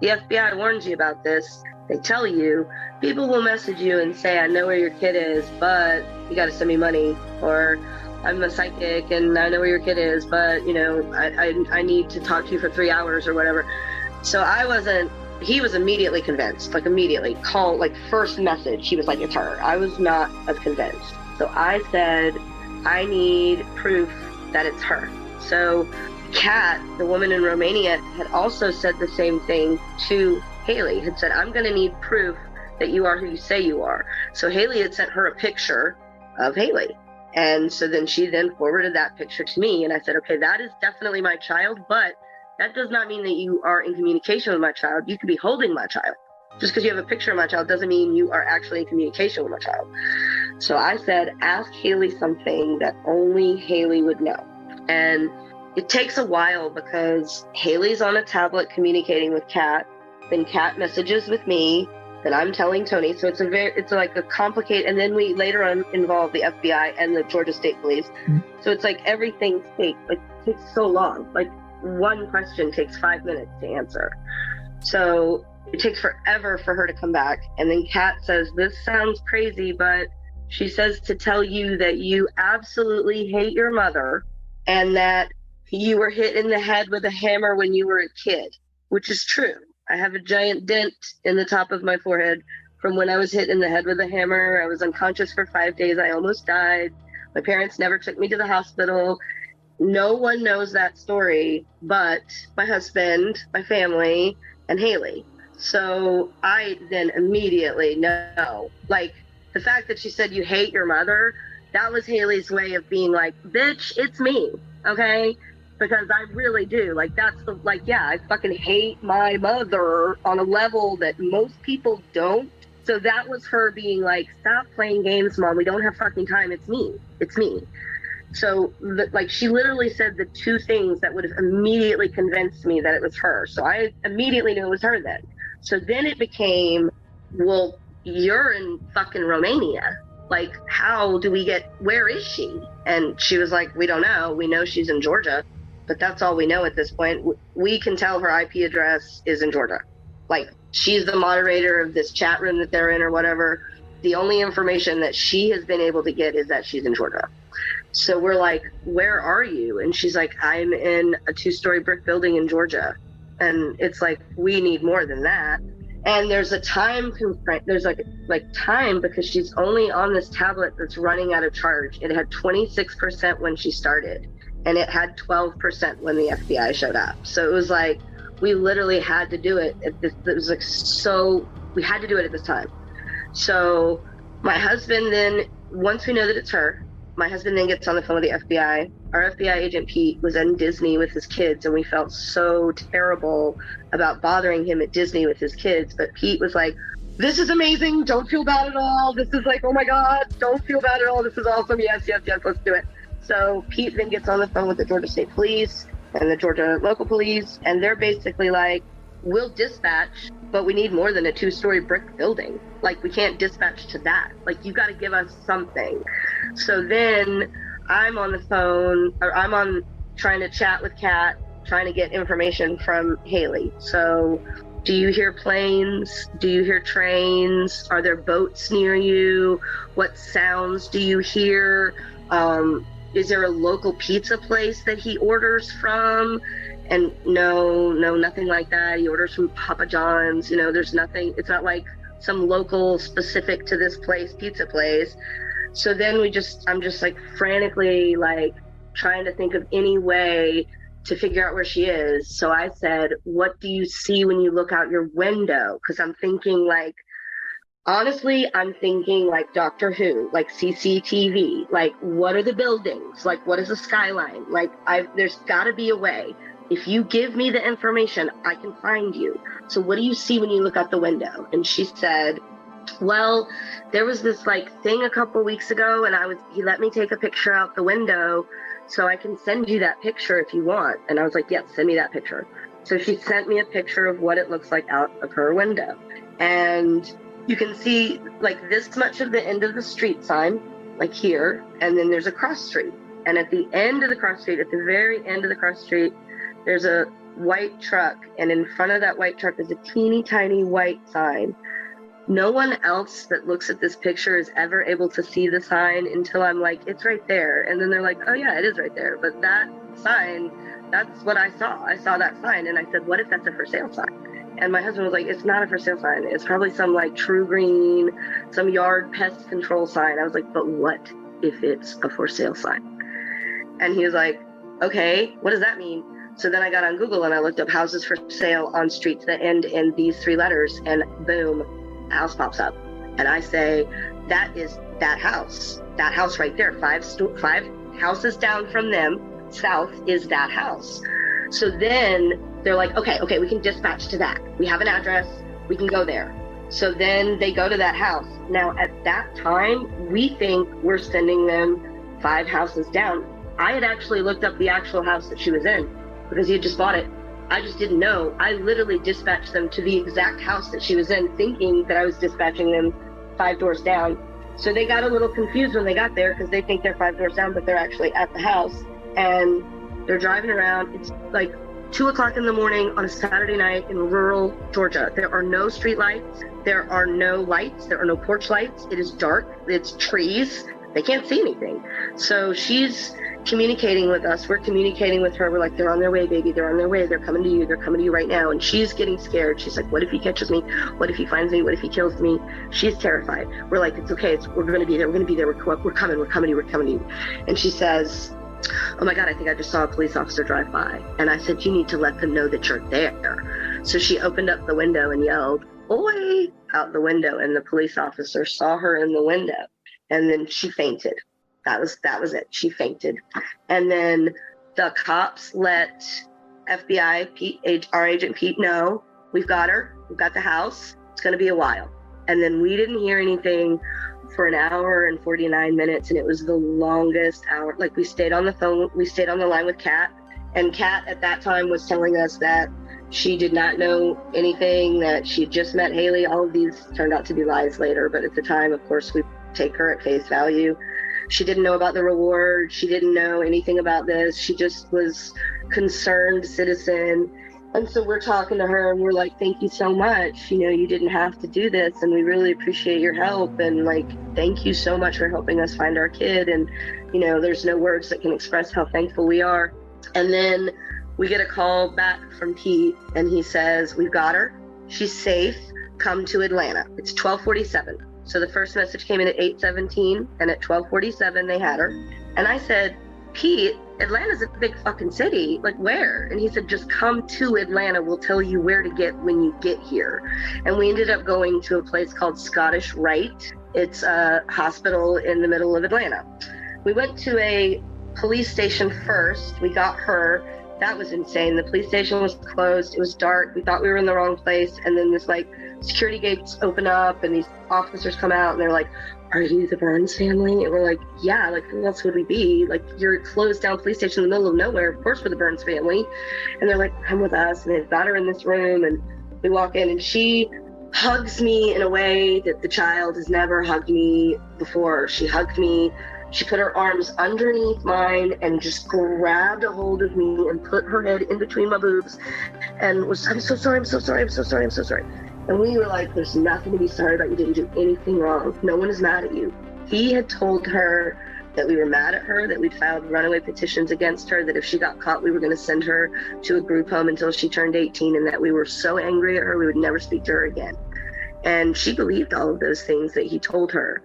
FBI warned you about this. They tell you, people will message you and say, I know where your kid is, but you got to send me money. Or I'm a psychic and I know where your kid is, but, you know, I need to talk to you for 3 hours or whatever. So he was immediately convinced, like immediately first message, he was like, it's her. I was not as convinced. So I said, I need proof that it's her. So Kat, the woman in Romania, had also said the same thing to Haley, had said, I'm going to need proof that you are who you say you are. So Haley had sent her a picture of Haley. And so then she forwarded that picture to me, and I said, okay, that is definitely my child, but that does not mean that you are in communication with my child. You could be holding my child. Just because you have a picture of my child doesn't mean you are actually in communication with my child. So I said, ask Haley something that only Haley would know. And it takes a while because Haley's on a tablet communicating with Kat, then Kat messages with me, that I'm telling Tony. So it's like a complicated, and then we later on involve the FBI and the Georgia State Police. Mm-hmm. So it's like everything takes so long. Like one question takes 5 minutes to answer. So it takes forever for her to come back. And then Kat says, this sounds crazy, but she says to tell you that you absolutely hate your mother and that you were hit in the head with a hammer when you were a kid, which is true. I have a giant dent in the top of my forehead from when I was hit in the head with a hammer. I was unconscious for 5 days. I almost died. My parents never took me to the hospital. No one knows that story but my husband, my family, and Haley. So I then immediately know. Like, the fact that she said you hate your mother, that was Haley's way of being like, bitch, it's me, okay? Because I really do. Like, that's the, like, yeah, I fucking hate my mother on a level that most people don't. So that was her being like, stop playing games, Mom. We don't have fucking time. It's me. It's me. So, like, she literally said the two things that would have immediately convinced me that it was her. So I immediately knew it was her then. So then it became, well, you're in fucking Romania. Like, how do we get, where is she? And she was like, we don't know. We know she's in Georgia, but that's all we know at this point. We can tell her IP address is in Georgia. Like, she's the moderator of this chat room that they're in or whatever. The only information that she has been able to get is that she's in Georgia. So we're like, where are you? And she's like, I'm in a 2-story brick building in Georgia. And it's like, we need more than that. And there's a time constraint. There's like time, because she's only on this tablet that's running out of charge. It had 26% when she started, and it had 12% when the FBI showed up. So it was like, we literally had to do it. It was like, so we had to do it at this time. So my husband then, once we know that it's her, my husband then gets on the phone with the FBI. Our FBI agent, Pete, was in Disney with his kids, and we felt so terrible about bothering him at Disney with his kids. But Pete was like, this is amazing. Don't feel bad at all. This is like, oh my God, don't feel bad at all. This is awesome. Yes, yes, yes, let's do it. So Pete then gets on the phone with the Georgia State Police and the Georgia local police, and they're basically like, we'll dispatch, but we need more than a 2-story brick building. Like, we can't dispatch to that. Like, you got to give us something. So then I'm on the phone, or I'm on trying to chat with Kat, trying to get information from Haley. So, do you hear planes? Do you hear trains? Are there boats near you? What sounds do you hear? Is there a local pizza place that he orders from? And no, nothing like that. He orders from Papa John's. You know, there's nothing. It's not like some local specific to this place pizza place. So then I'm just like frantically like trying to think of any way to figure out where she is. So I said, what do you see when you look out your window? Because I'm thinking like, honestly, I'm thinking like Doctor Who, like CCTV, like what are the buildings? Like what is the skyline? Like there's gotta be a way. If you give me the information, I can find you. So what do you see when you look out the window? And she said, well, there was this like thing a couple weeks ago, and he let me take a picture out the window, so I can send you that picture if you want. And I was like, yes, send me that picture. So she sent me a picture of what it looks like out of her window. And you can see like this much of the end of the street sign, like here, and then there's a cross street. And at the end of the cross street, at the very end of the cross street, there's a white truck, and in front of that white truck is a teeny tiny white sign. No one else that looks at this picture is ever able to see the sign until I'm like, it's right there. And then they're like, oh yeah, it is right there. But that sign, that's what I saw. I saw that sign, and I said, what if that's a for sale sign? And my husband was like, it's not a for sale sign. It's probably some like True Green, some yard pest control sign. I was like, but what if it's a for sale sign? And he was like, okay, what does that mean? So then I got on Google and I looked up houses for sale on streets that end in these 3 letters, and boom, a house pops up. And I say, that is that house right there, 5 houses down from them, south is that house. So then they're like, okay, we can dispatch to that. We have an address, we can go there. So then they go to that house. Now at that time, we think we're sending them 5 houses down. I had actually looked up the actual house that she was in, because he had just bought it. I just didn't know. I literally dispatched them to the exact house that she was in, thinking that I was dispatching them 5 doors down. So they got a little confused when they got there, because they think they're 5 doors down, but they're actually at the house. And they're driving around. It's like 2 o'clock in the morning on a Saturday night in rural Georgia. There are no street lights. There are no lights. There are no porch lights. It is dark. It's trees. They can't see anything. So she's communicating with us. We're communicating with her. We're like, they're on their way, baby. They're on their way. They're coming to you. They're coming to you right now. And she's getting scared. She's like, what if he catches me? What if he finds me? What if he kills me? She's terrified. We're like, it's okay. We're going to be there. We're going to be there. We're coming. We're coming to you. We're coming to you. And she says, oh my God, I think I just saw a police officer drive by. And I said, you need to let them know that you're there. So she opened up the window and yelled, boy, out the window. And the police officer saw her in the window. And then she fainted. That was it. She fainted. And then the cops let FBI, Pete, our agent Pete, know, we've got her. We've got the house. It's going to be a while. And then we didn't hear anything for an hour and 49 minutes. And it was the longest hour. Like, we stayed on the phone. We stayed on the line with Kat. And Kat at that time was telling us that she did not know anything, that she had just met Haley. All of these turned out to be lies later. But at the time, of course, we take her at face value. She didn't know about the reward. She didn't know anything about this. She just was concerned citizen. And so we're talking to her and we're like, thank you so much. You know, you didn't have to do this and we really appreciate your help. And like, thank you so much for helping us find our kid. And, you know, there's no words that can express how thankful we are. And then we get a call back from Pete and he says, we've got her. She's safe. Come to Atlanta. It's 12:47. So the first message came in at 8:17 and at 12:47 they had her. And I said, Pete, Atlanta's a big fucking city. Like, where? And he said, just come to Atlanta. We'll tell you where to get when you get here. And we ended up going to a place called Scottish Rite. It's a hospital in the middle of Atlanta. We went to a police station first. We got her. That was insane. The police station was closed. It was dark. We thought we were in the wrong place. And then this like security gates open up and these officers come out and they're like, are you the Burns family? And we're like, yeah, like who else would we be? Like, you're a closed down police station in the middle of nowhere. Of course we're the Burns family. And they're like, come with us. And they've got her in this room and we walk in and she hugs me in a way that the child has never hugged me before. She hugged me. She put her arms underneath mine and just grabbed a hold of me and put her head in between my boobs and was, I'm so sorry, I'm so sorry, I'm so sorry, I'm so sorry. And we were like, there's nothing to be sorry about. You didn't do anything wrong. No one is mad at you. He had told her that we were mad at her, that we'd filed runaway petitions against her, that if she got caught, we were going to send her to a group home until she turned 18, and that we were so angry at her, we would never speak to her again. And she believed all of those things that he told her.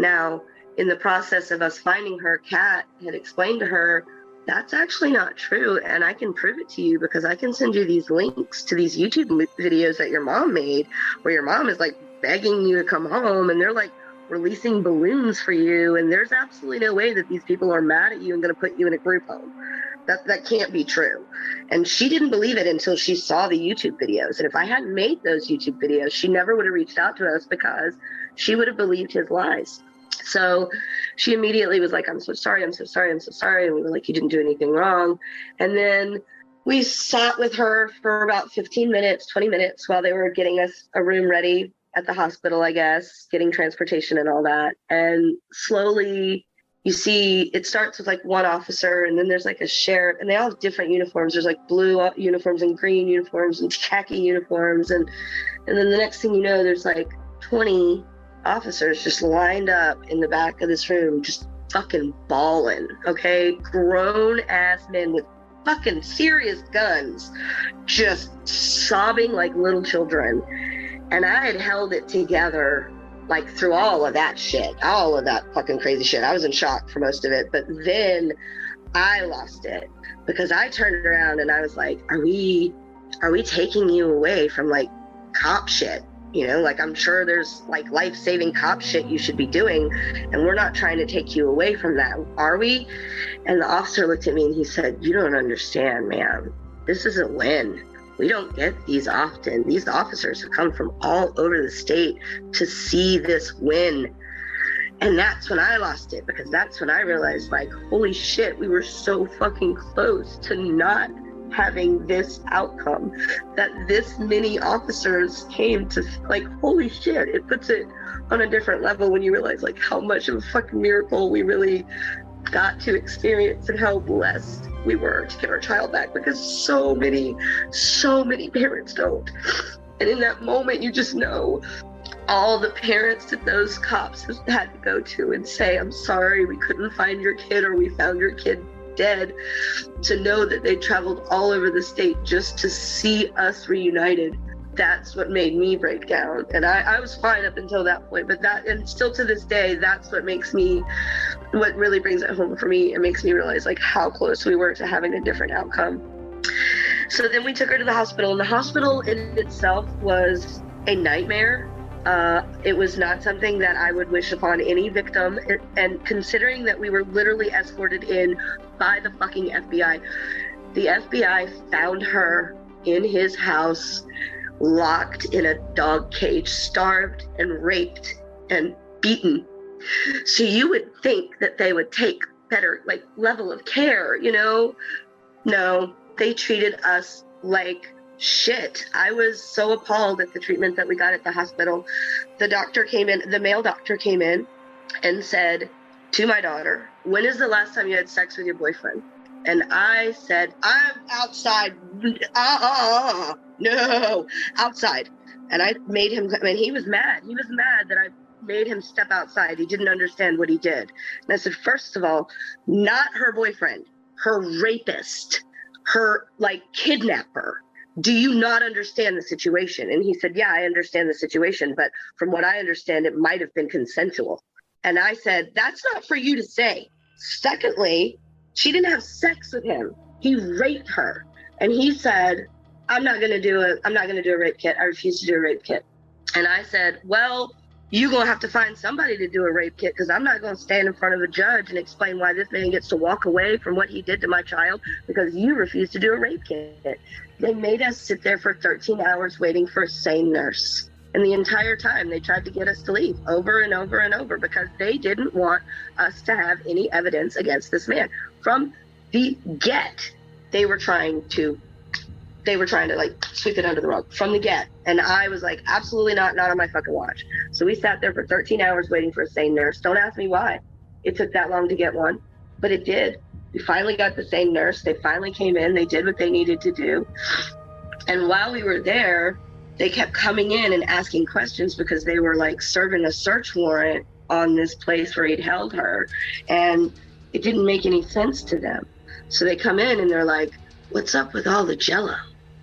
Now, in the process of us finding her, Kat had explained to her, that's actually not true. And I can prove it to you because I can send you these links to these YouTube videos that your mom made, where your mom is like begging you to come home and they're like releasing balloons for you. And there's absolutely no way that these people are mad at you and going to put you in a group home. That can't be true. And she didn't believe it until she saw the YouTube videos. And if I hadn't made those YouTube videos, she never would have reached out to us because she would have believed his lies. So she immediately was like, I'm so sorry, I'm so sorry, I'm so sorry. And we were like, you didn't do anything wrong. And then we sat with her for about 15 minutes, 20 minutes while they were getting us a room ready at the hospital, I guess, getting transportation and all that. And slowly you see, it starts with like one officer and then there's like a sheriff and they all have different uniforms. There's like blue uniforms and green uniforms and khaki uniforms. And then the next thing you know, there's like 20 officers just lined up in the back of this room, just fucking bawling, okay? Grown ass men with fucking serious guns, just sobbing like little children. And I had held it together like through all of that shit, all of that fucking crazy shit. I was in shock for most of it, but then I lost it because I turned around and I was like, are we taking you away from like cop shit? You know, like I'm sure there's like life-saving cop shit you should be doing, and we're not trying to take you away from that, are we? And the officer looked at me and he said, you don't understand, ma'am. This is a win. We don't get these often. These officers have come from all over the state to see this win. And that's when I lost it, because that's when I realized, like, holy shit, we were so fucking close to not having this outcome, that this many officers came to, like, holy shit, it puts it on a different level when you realize like how much of a fucking miracle we really got to experience and how blessed we were to get our child back, because so many parents don't. And in that moment you just know all the parents that those cops had to go to and say, I'm sorry, we couldn't find your kid, or we found your kid dead, to know that they traveled all over the state just to see us reunited. That's what made me break down. And I was fine up until that point, but that, and still to this day, that's what makes me, what really brings it home for me. It makes me realize like how close we were to having a different outcome. So then we took her to the hospital, and the hospital in itself was a nightmare. It was not something that I would wish upon any victim. And considering that we were literally escorted in by the fucking FBI, the FBI found her in his house, locked in a dog cage, starved and raped and beaten. So you would think that they would take better like level of care, you know? No, they treated us like shit. I was so appalled at the treatment that we got at the hospital. The doctor came in, the male doctor came in and said to my daughter, "When is the last time you had sex with your boyfriend?" And I said, "I'm outside." No, outside. And I made him, and he was mad. He was mad that I made him step outside. He didn't understand what he did. And I said, first of all, not her boyfriend, her rapist, her like kidnapper. Do you not understand the situation? And he said, yeah, I understand the situation, but from what I understand, it might have been consensual. And I said, that's not for you to say. Secondly, she didn't have sex with him. He raped her. And he said, I'm not going to do a rape kit. I refuse to do a rape kit. And I said, well, you're going to have to find somebody to do a rape kit, because I'm not going to stand in front of a judge and explain why this man gets to walk away from what he did to my child because you refuse to do a rape kit. They made us sit there for 13 hours waiting for a sane nurse. And the entire time they tried to get us to leave over and over and over because they didn't want us to have any evidence against this man. From the get, they were trying to like sweep it under the rug from the get. And I was like, absolutely not on my fucking watch. So we sat there for 13 hours waiting for a sane nurse. Don't ask me why it took that long to get one, but it did. We finally got the sane nurse. They finally came in. They did what they needed to do. And while we were there, they kept coming in and asking questions because they were like serving a search warrant on this place where he'd held her. And it didn't make any sense to them. So they come in and they're like, what's up with all the Jello?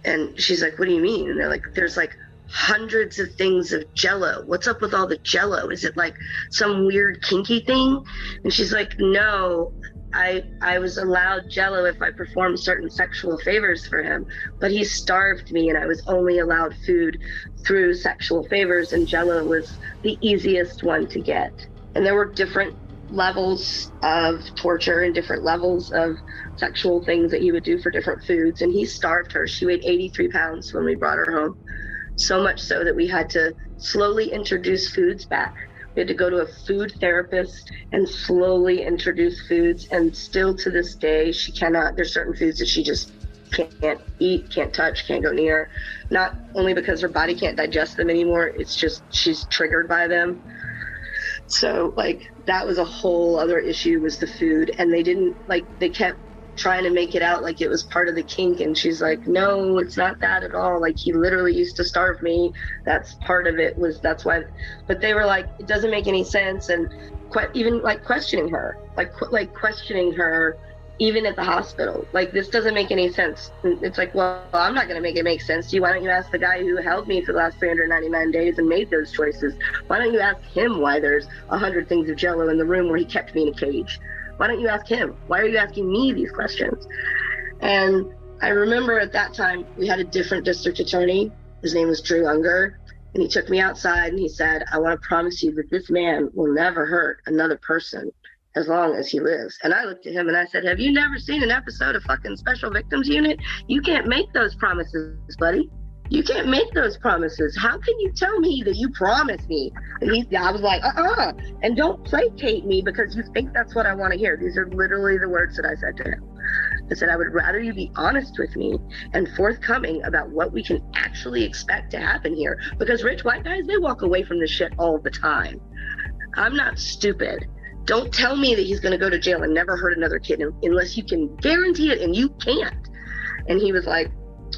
And she's like, what do you mean? And they're like, there's like hundreds of things of Jello. What's up with all the Jello? Is it like some weird kinky thing? And she's like, no, I was allowed Jello if I performed certain sexual favors for him, but he starved me and I was only allowed food through sexual favors, and Jello was the easiest one to get. And there were different levels of torture and different levels of sexual things that he would do for different foods, and he starved her. She weighed 83 pounds when we brought her home, so much so that we had to slowly introduce foods back. We had to go to a food therapist and slowly introduce foods, and still to this day she cannot, there's certain foods that she just can't eat, can't touch, can't go near, not only because her body can't digest them anymore, it's just she's triggered by them. So like that was a whole other issue, was the food. And they didn't, like, they kept trying to make it out like it was part of the kink, and she's like, no, it's not that at all. Like, he literally used to starve me. That's part of it, was that's why. But they were like, it doesn't make any sense. And even like questioning her, like questioning her even at the hospital, like, this doesn't make any sense. And it's like, well, I'm not going to make it make sense to you. Why don't you ask the guy who held me for the last 399 days and made those choices? Why don't you ask him why there's 100 things of Jello in the room where he kept me in a cage? Why don't you ask him? Why are you asking me these questions? And I remember at that time we had a different district attorney. His name was Drew Unger, and he took me outside and he said, I want to promise you that this man will never hurt another person as long as he lives. And I looked at him and I said, have you never seen an episode of fucking Special Victims Unit? You can't make those promises, buddy. You can't make those promises. How can you tell me that you promised me? And I was like, and don't placate me because you think that's what I want to hear. These are literally the words that I said to him. I said, I would rather you be honest with me and forthcoming about what we can actually expect to happen here, because rich white guys, they walk away from this shit all the time. I'm not stupid. Don't tell me that he's going to go to jail and never hurt another kid unless you can guarantee it, and you can't. And he was like,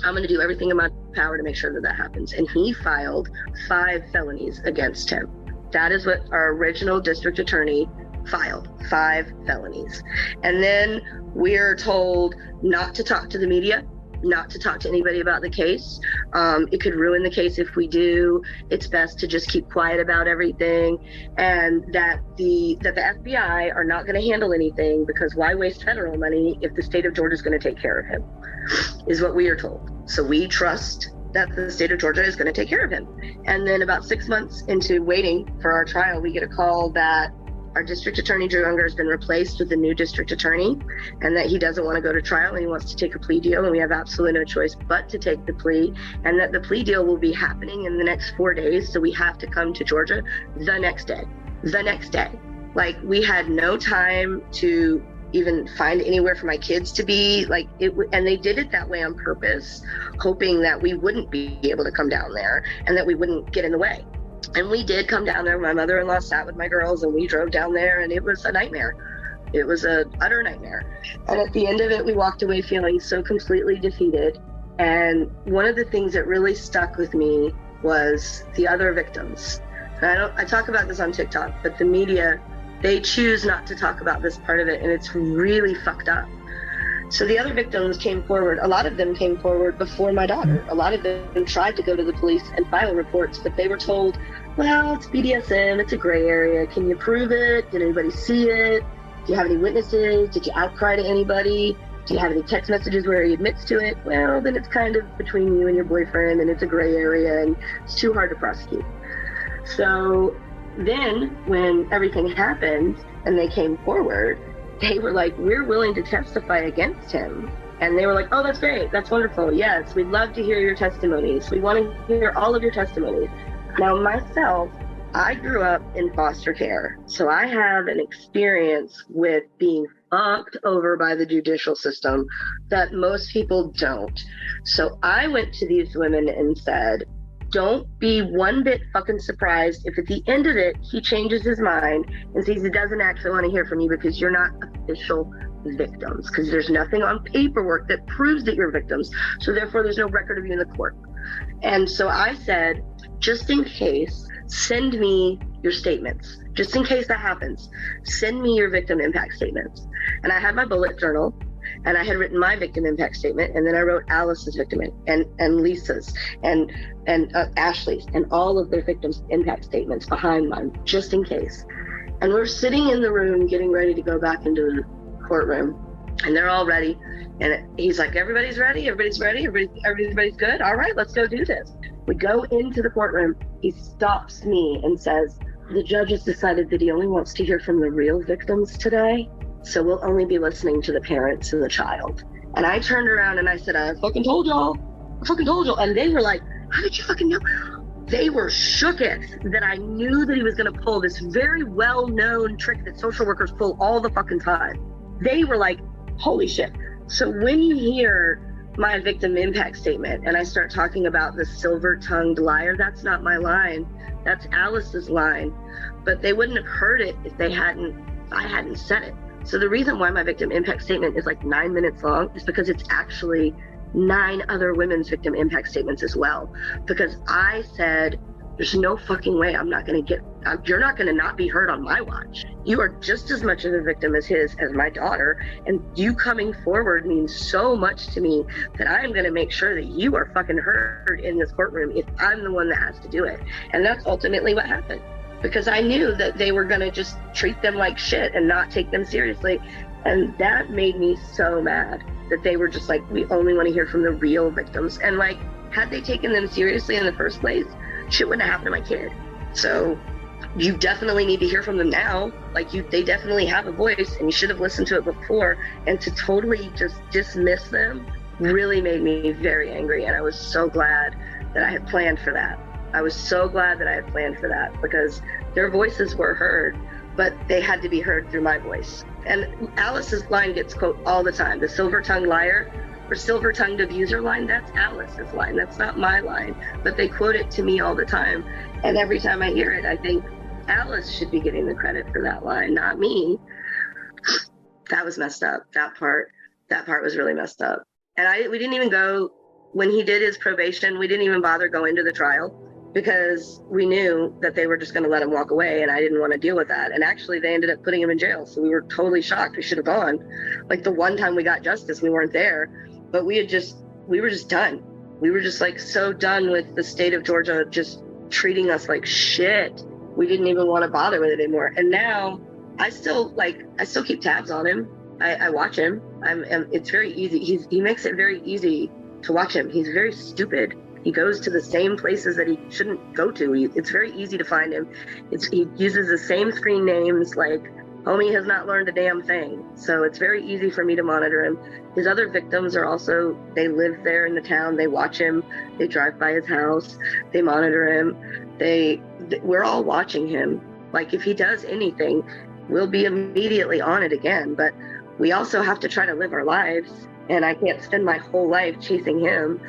I'm going to do everything in my power to make sure that that happens. And he filed 5 felonies against him. That is what our original district attorney filed 5 felonies. And then we're told not to talk to the media, not to talk to anybody about the case. It could ruin the case if we do. It's best to just keep quiet about everything, and that the FBI are not going to handle anything, because why waste federal money if the state of Georgia is going to take care of him, is what we are told. So we trust that the state of Georgia is going to take care of him. And then about 6 months into waiting for our trial, we get a call that our district attorney, Drew Unger, has been replaced with a new district attorney, and that he doesn't want to go to trial and he wants to take a plea deal, and we have absolutely no choice but to take the plea, and that the plea deal will be happening in the next 4 days. So we have to come to Georgia the next day. Like, we had no time to even find anywhere for my kids to be, and they did it that way on purpose, hoping that we wouldn't be able to come down there and that we wouldn't get in the way. And we did come down there. My mother-in-law sat with my girls, and we drove down there, and it was a nightmare. It was an utter nightmare. And at the end of it, we walked away feeling so completely defeated. And one of the things that really stuck with me was the other victims. And I talk about this on TikTok, but the media, they choose not to talk about this part of it, and it's really fucked up. So the other victims came forward. A lot of them came forward before my daughter. A lot of them tried to go to the police and file reports, but they were told, well, it's BDSM, it's a gray area. Can you prove it? Did anybody see it? Do you have any witnesses? Did you outcry to anybody? Do you have any text messages where he admits to it? Well, then it's kind of between you and your boyfriend, and it's a gray area, and it's too hard to prosecute. So then when everything happened and they came forward, they were like, we're willing to testify against him. And they were like, oh, that's great. That's wonderful. Yes, we'd love to hear your testimonies. We want to hear all of your testimonies. Now, myself, I grew up in foster care. So I have an experience with being fucked over by the judicial system that most people don't. So I went to these women and said, don't be one bit fucking surprised if at the end of it, he changes his mind and says he doesn't actually want to hear from you, because you're not official victims, because there's nothing on paperwork that proves that you're victims. So therefore, there's no record of you in the court. And so I said, just in case, send me your statements. Just in case that happens, send me your victim impact statements. And I had my bullet journal, and I had written my victim impact statement, and then I wrote Alice's victim and Lisa's and Ashley's and all of their victims impact statements behind mine, just in case. And we're sitting in the room getting ready to go back into the courtroom, and they're all ready. And he's like, everybody's ready, everybody's good. All right, let's go do this. We go into the courtroom. He stops me and says, the judge has decided that he only wants to hear from the real victims today. So we'll only be listening to the parents and the child. And I turned around and I said, I fucking told y'all. And they were like, how did you fucking know? They were shooketh that I knew that he was going to pull this very well-known trick that social workers pull all the fucking time. They were like, holy shit. So when you hear my victim impact statement and I start talking about the silver-tongued liar, that's not my line. That's Alice's line. But they wouldn't have heard it if I hadn't said it. So the reason why my victim impact statement is like 9 minutes long is because it's actually 9 other women's victim impact statements as well. Because I said, there's no fucking way you're not going to not be heard on my watch. You are just as much of a victim as my daughter. And you coming forward means so much to me that I'm going to make sure that you are fucking heard in this courtroom if I'm the one that has to do it. And that's ultimately what happened. Because I knew that they were going to just treat them like shit and not take them seriously. And that made me so mad that they were just like, we only want to hear from the real victims. And like, had they taken them seriously in the first place, shit wouldn't have happened to my kid. So you definitely need to hear from them now. Like, they definitely have a voice, and you should have listened to it before. And to totally just dismiss them really made me very angry. And I was so glad that I had planned for that. Because their voices were heard, but they had to be heard through my voice. And Alice's line gets quoted all the time. The silver-tongued liar or silver-tongued abuser line, that's Alice's line. That's not my line. But they quote it to me all the time. And every time I hear it, I think Alice should be getting the credit for that line, not me. That was messed up. That part was really messed up. And we didn't even go, when he did his probation, we didn't even bother going to the trial. because we knew that they were just going to let him walk away, and I didn't want to deal with that. And actually, they ended up putting him in jail. So we were totally shocked. We should have gone. Like the one time we got justice, we weren't there, but we were just done. We were just like so done with the state of Georgia just treating us like shit. We didn't even want to bother with it anymore. And now I still keep tabs on him. I watch him. It's very easy. He makes it very easy to watch him. He's very stupid. He goes to the same places that he shouldn't go to. It's very easy to find him. He uses the same screen names. Like, homie has not learned a damn thing. So it's very easy for me to monitor him. His other victims are also, they live there in the town. They watch him. They drive by his house. They monitor him. We're all watching him. Like, if he does anything, we'll be immediately on it again. But we also have to try to live our lives. And I can't spend my whole life chasing him.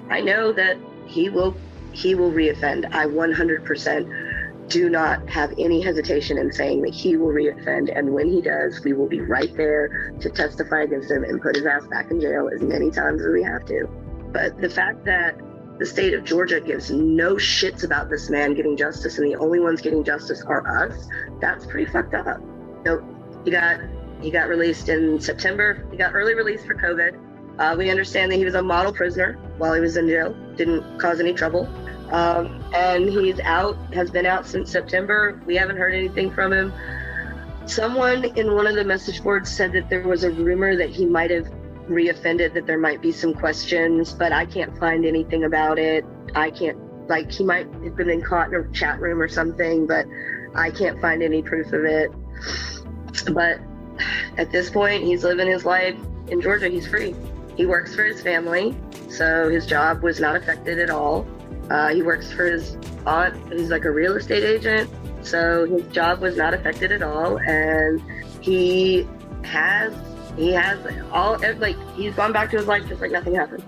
I know that he will reoffend. I 100% do not have any hesitation in saying that he will reoffend. And when he does, we will be right there to testify against him and put his ass back in jail as many times as we have to. But the fact that the state of Georgia gives no shits about this man getting justice, and the only ones getting justice are us, that's pretty fucked up. So he got released in September. He got early release for COVID. We understand that he was a model prisoner while he was in jail, didn't cause any trouble. And he's out, has been out since September. We haven't heard anything from him. Someone in one of the message boards said that there was a rumor that he might have reoffended, that there might be some questions, but I can't find anything about it. He might have been caught in a chat room or something, but I can't find any proof of it. But at this point, he's living his life in Georgia. He's free. He works for his family, so his job was not affected at all. He works for his aunt, who's like a real estate agent, so his job was not affected at all. And he's gone back to his life just like nothing happened.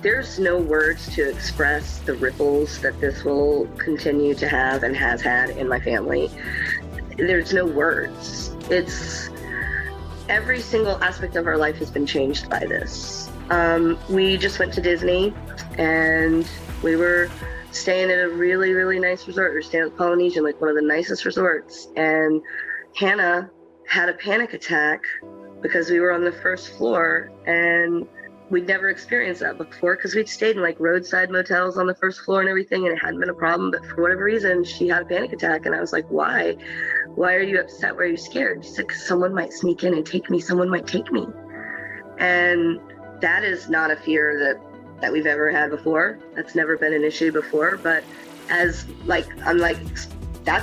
There's no words to express the ripples that this will continue to have and has had in my family. There's no words. It's every single aspect of our life has been changed by this. We just went to Disney, and we were staying at a really, really nice resort. We were staying at Polynesian, like one of the nicest resorts. And Hannah had a panic attack because we were on the first floor, and we'd never experienced that before because we'd stayed in like roadside motels on the first floor and everything, and it hadn't been a problem. But for whatever reason, she had a panic attack, and I was like, why? Why are you upset? Why are you scared? She said, because someone might sneak in and take me. Someone might take me. And that is not a fear that we've ever had before. That's never been an issue before. But that's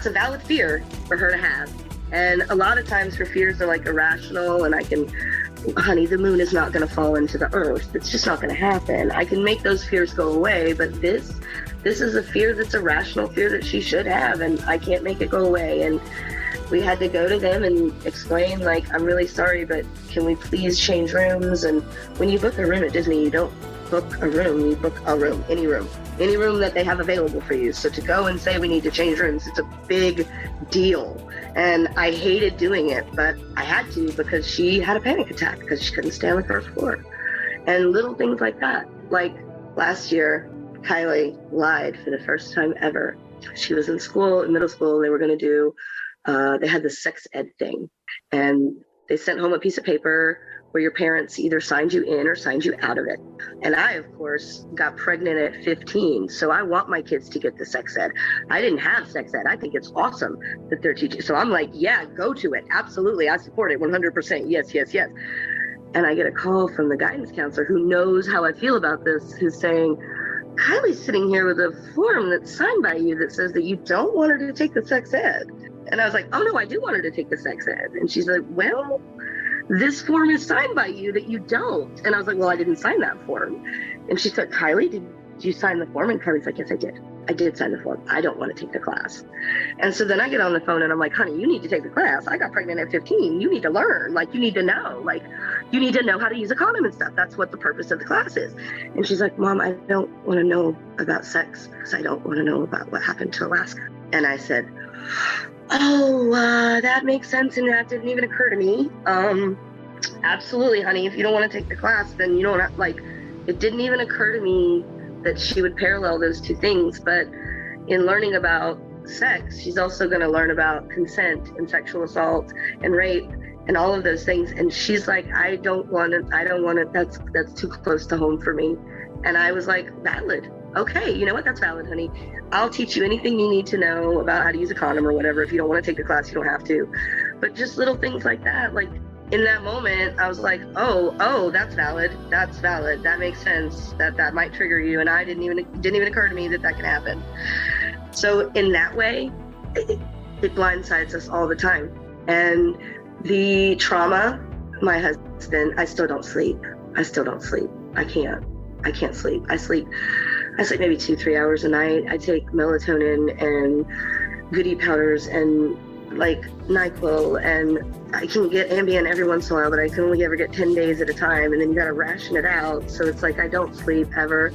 a valid fear for her to have. And a lot of times her fears are like irrational, and honey, the moon is not going to fall into the earth. It's just not going to happen. I can make those fears go away, but this is a fear that's a rational fear that she should have, and I can't make it go away. And we had to go to them and explain, like, I'm really sorry, but can we please change rooms? And when you book a room at Disney, you don't book a room, you book a room, any room that they have available for you. So to go and say we need to change rooms, it's a big deal. And I hated doing it, but I had to because she had a panic attack because she couldn't stay on the first floor. And little things like that. Like last year, Kylie lied for the first time ever. She was in middle school, they were going to do, they had the sex ed thing. And they sent home a piece of paper where your parents either signed you in or signed you out of it. And I, of course, got pregnant at 15. So I want my kids to get the sex ed. I didn't have sex ed. I think it's awesome that they're teaching. So I'm like, yeah, go to it. Absolutely. I support it 100%. Yes, yes, yes. And I get a call from the guidance counselor who knows how I feel about this, who's saying, Kylie's sitting here with a form that's signed by you that says that you don't want her to take the sex ed. And I was like, oh no, I do want her to take the sex ed. And she's like, well, this form is signed by you that you don't. And I was like, well, I didn't sign that form. And she said, Kylie, did you sign the form? And Kylie's like, yes, I did. I did sign the form. I don't want to take the class. And so then I get on the phone and I'm like, honey, you need to take the class. I got pregnant at 15. You need to learn. Like, you need to know. Like, you need to know how to use a condom and stuff. That's what the purpose of the class is. And she's like, Mom, I don't want to know about sex because I don't want to know about what happened to Alaska. And I said, that makes sense, and that didn't even occur to me. Absolutely, honey. If you don't want to take the class, then you don't have, It didn't even occur to me that she would parallel those two things. But in learning about sex, she's also going to learn about consent and sexual assault and rape and all of those things. And she's like, I don't want it. That's too close to home for me. And I was like, valid. Okay, you know what? That's valid, honey. I'll teach you anything you need to know about how to use a condom or whatever. If you don't want to take the class, you don't have to. But just little things like that. Like in that moment, I was like, oh, that's valid. That's valid. That makes sense. That might trigger you. And I didn't even occur to me that can happen. So in that way, it blindsides us all the time. And the trauma, my husband, I still don't sleep. I can't sleep. I sleep maybe 2-3 hours a night. I take melatonin and goody powders and like NyQuil, and I can get Ambien every once in a while, but I can only ever get 10 days at a time, and then you gotta ration it out. So it's like I don't sleep ever.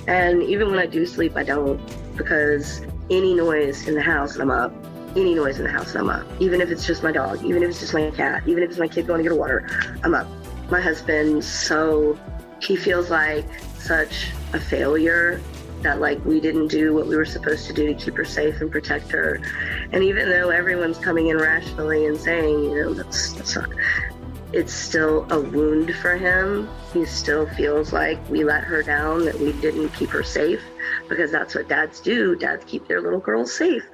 And even when I do sleep, I don't, because any noise in the house and I'm up. Even if it's just my dog, even if it's just my cat, even if it's my kid going to get water, I'm up. My husband, so he feels like such a failure that like we didn't do what we were supposed to do to keep her safe and protect her. And even though everyone's coming in rationally and saying, you know, that's not, it's still a wound for him. He still feels like we let her down, that we didn't keep her safe, because that's what dads do. Dads keep their little girls safe.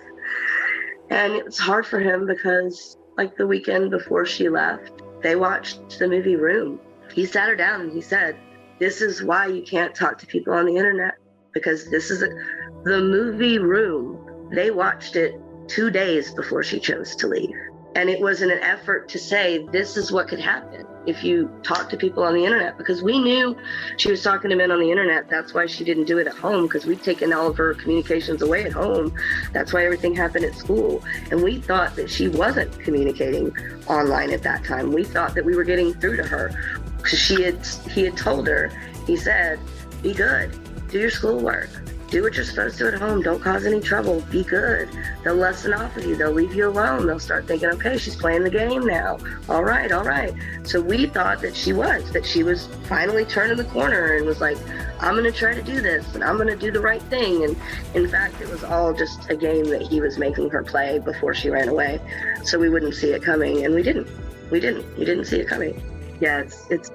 And it's hard for him because like the weekend before she left, they watched the movie Room. He sat her down and he said, this is why you can't talk to people on the internet, because this is the movie Room. They watched it 2 days before she chose to leave. And it was in an effort to say, this is what could happen if you talk to people on the internet, because we knew she was talking to men on the internet. That's why she didn't do it at home, because we'd taken all of her communications away at home. That's why everything happened at school. And we thought that she wasn't communicating online at that time. We thought that we were getting through to her. He had told her, he said, be good, do your schoolwork, do what you're supposed to at home, don't cause any trouble, be good. They'll lessen off of you, they'll leave you alone, they'll start thinking, okay, she's playing the game now, all right. So we thought that she was finally turning the corner and was like, I'm gonna try to do this and I'm gonna do the right thing. And in fact, it was all just a game that he was making her play before she ran away, so we wouldn't see it coming. And we didn't see it coming. Yeah, it's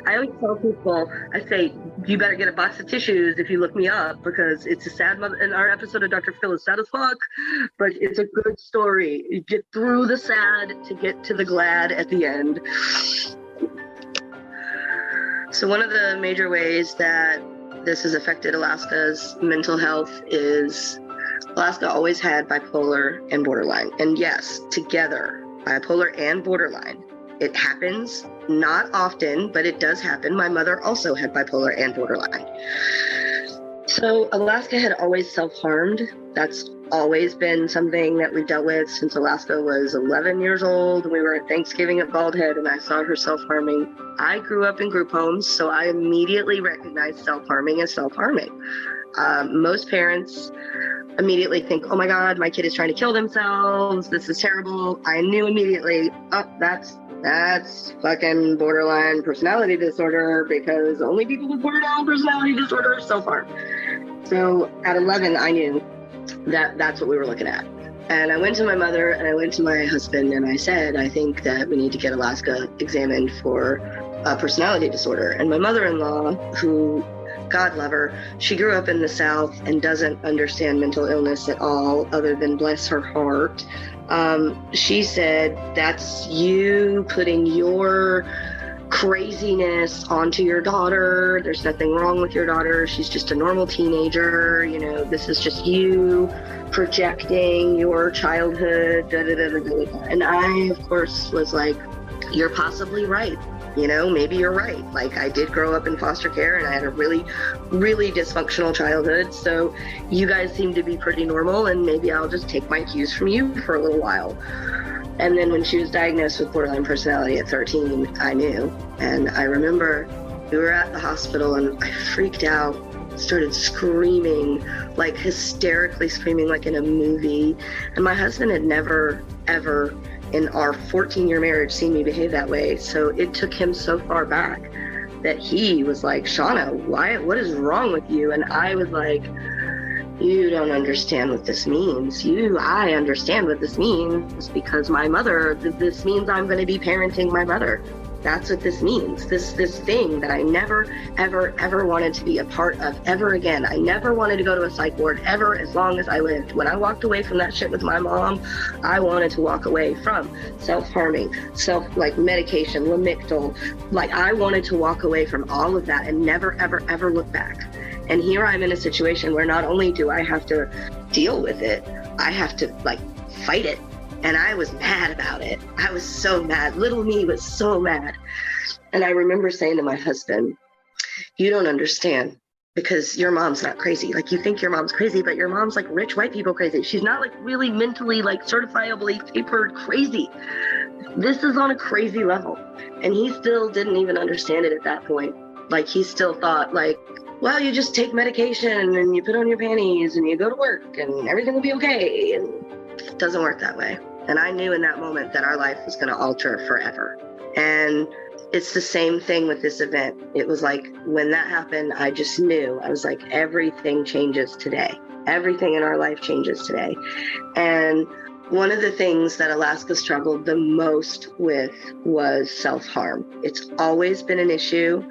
I always tell people, I say, you better get a box of tissues if you look me up, because it's a sad mother. And our episode of Dr. Phil is sad as fuck, but it's a good story. You get through the sad to get to the glad at the end. So one of the major ways that this has affected Alaska's mental health is Alaska always had bipolar and borderline. And yes, together, bipolar and borderline. It happens, not often, but it does happen. My mother also had bipolar and borderline. So Alaska had always self-harmed. That's always been something that we've dealt with since Alaska was 11 years old. We were at Thanksgiving at Bald Head and I saw her self-harming. I grew up in group homes, so I immediately recognized self-harming as self-harming. Most parents immediately think, oh my God, my kid is trying to kill themselves. This is terrible. I knew immediately, oh, that's fucking borderline personality disorder, because only people with borderline personality disorder self-harm. So at 11, I knew that that's what we were looking at. And I went to my mother and I went to my husband and I said, I think that we need to get Alaska examined for a personality disorder. And my mother-in-law, who, God love her, she grew up in the South and doesn't understand mental illness at all, other than bless her heart. She said, that's you putting your craziness onto your daughter. There's nothing wrong with your daughter. She's just a normal teenager. You know, this is just you projecting your childhood. Da, da, da, da, da, da. And I, of course, was like, you're possibly right. You know, maybe you're right. Like, I did grow up in foster care and I had a really, really dysfunctional childhood. So you guys seem to be pretty normal, and maybe I'll just take my cues from you for a little while. And then when she was diagnosed with borderline personality at 13, I knew. And I remember we were at the hospital and I freaked out, started screaming, like hysterically screaming like in a movie. And my husband had never, ever in our 14-year marriage seen me behave that way. So it took him so far back that he was like, Shaunna, what is wrong with you? And I was like, you don't understand what this means. I understand what this means because my mother, this means I'm going to be parenting my mother. That's what this means. This thing that I never, ever, ever wanted to be a part of ever again. I never wanted to go to a psych ward ever as long as I lived. When I walked away from that shit with my mom, I wanted to walk away from self-harming, medication, Lamictal. I wanted to walk away from all of that and never, ever, ever look back. And here I'm in a situation where not only do I have to deal with it, I have to fight it. And I was mad about it. I was so mad. Little me was so mad. And I remember saying to my husband, you don't understand because your mom's not crazy. You think your mom's crazy, but your mom's rich white people crazy. She's not really mentally certifiably papered crazy. This is on a crazy level. And he still didn't even understand it at that point. He still thought well, you just take medication and you put on your panties and you go to work and everything will be okay. And it doesn't work that way. And I knew in that moment that our life was going to alter forever. And it's the same thing with this event. It was when that happened, I just knew. I was everything changes today. Everything in our life changes today. And one of the things that Alaska struggled the most with was self-harm. It's always been an issue.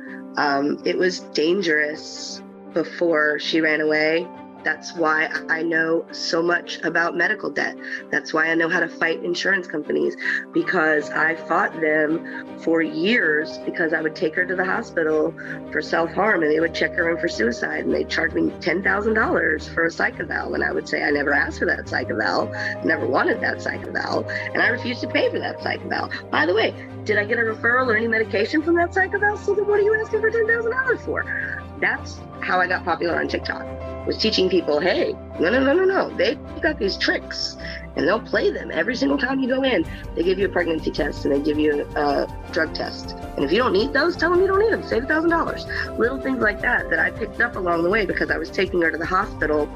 It was dangerous before she ran away. That's why I know so much about medical debt. That's why I know how to fight insurance companies, because I fought them for years because I would take her to the hospital for self-harm and they would check her in for suicide and they'd charge me $10,000 for a psych eval. And I would say, I never asked for that psych eval, never wanted that psych eval, and I refused to pay for that psych eval. By the way, did I get a referral or any medication from that psych eval? So then what are you asking for $10,000 for? That's how I got popular on TikTok, was teaching people, hey, no. They've got these tricks and they'll play them every single time you go in. They give you a pregnancy test and they give you a drug test. And if you don't need those, tell them you don't need them. Save $1,000. Little things like that I picked up along the way because I was taking her to the hospital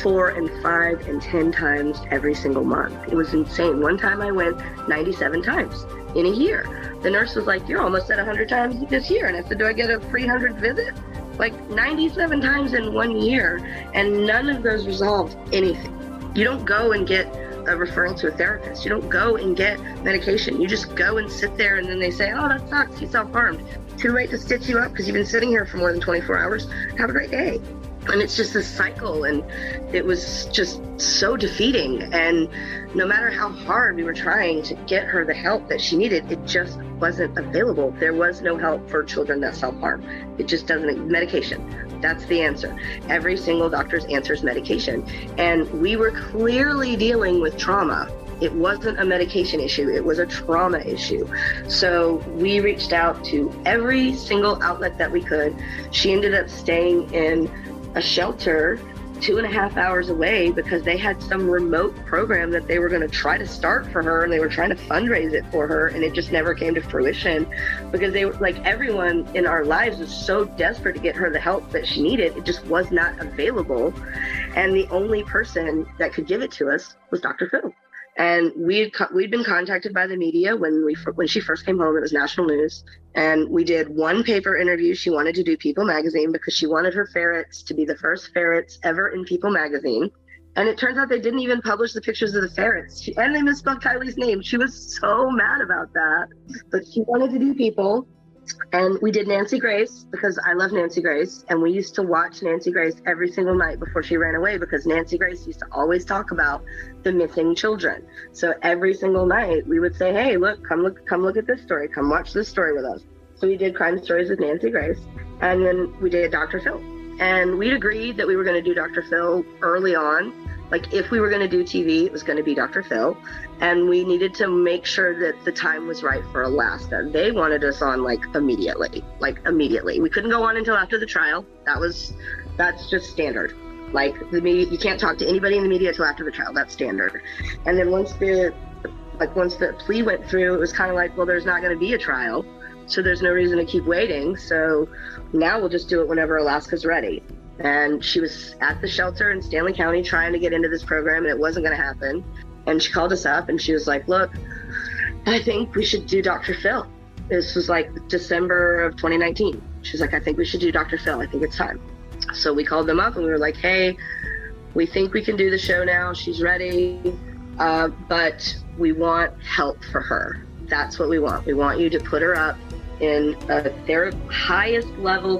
4 and 5 and 10 times every single month. It was insane. One time I went 97 times in a year. The nurse was like, you're almost at 100 times this year. And I said, do I get a 300th visit? 97 times in 1 year, and none of those resolved anything. You don't go and get a referral to a therapist. You don't go and get medication. You just go and sit there and then they say, oh, that sucks, you self-harmed. Too late to stitch you up because you've been sitting here for more than 24 hours. Have a great day. And it's just this cycle, and it was just so defeating. And no matter how hard we were trying to get her the help that she needed, it just wasn't available. There was no help for children that self-harm. It just doesn't. Medication. That's the answer. Every single doctor's answer is medication. And we were clearly dealing with trauma. It wasn't a medication issue. It was a trauma issue. So we reached out to every single outlet that we could. She ended up staying in a shelter 2.5 hours away because they had some remote program that they were going to try to start for her, and they were trying to fundraise it for her, and it just never came to fruition because they were everyone in our lives was so desperate to get her the help that she needed. It just was not available, and the only person that could give it to us was Dr. Phil. And we'd been contacted by the media when she first came home. It was national news. And we did one paper interview. She wanted to do People magazine because she wanted her ferrets to be the first ferrets ever in People magazine. And it turns out they didn't even publish the pictures of the ferrets. And they misspelled Kylie's name. She was so mad about that. But she wanted to do People. And we did Nancy Grace because I love Nancy Grace. And we used to watch Nancy Grace every single night before she ran away because Nancy Grace used to always talk about the missing children. So every single night we would say, hey, look, come look at this story. Come watch this story with us. So we did Crime Stories with Nancy Grace. And then we did Dr. Phil. And we'd agreed that we were going to do Dr. Phil early on. If we were going to do TV, it was going to be Dr. Phil. And we needed to make sure that the time was right for Alaska. They wanted us on immediately. We couldn't go on until after the trial. That's just standard. The media, you can't talk to anybody in the media until after the trial. That's standard. And then once the plea went through, it was kind of well, there's not going to be a trial. So there's no reason to keep waiting. So now we'll just do it whenever Alaska's ready. And she was at the shelter in Stanley County trying to get into this program, and it wasn't going to happen. And she called us up and she was like, look, I think we should do Dr. Phil. This was like December of 2019. She's like, I think we should do Dr. Phil. I think it's time. So we called them up and we were like, hey, we think we can do the show now. She's ready, but we want help for her. That's what we want. We want you to put her up in their highest level,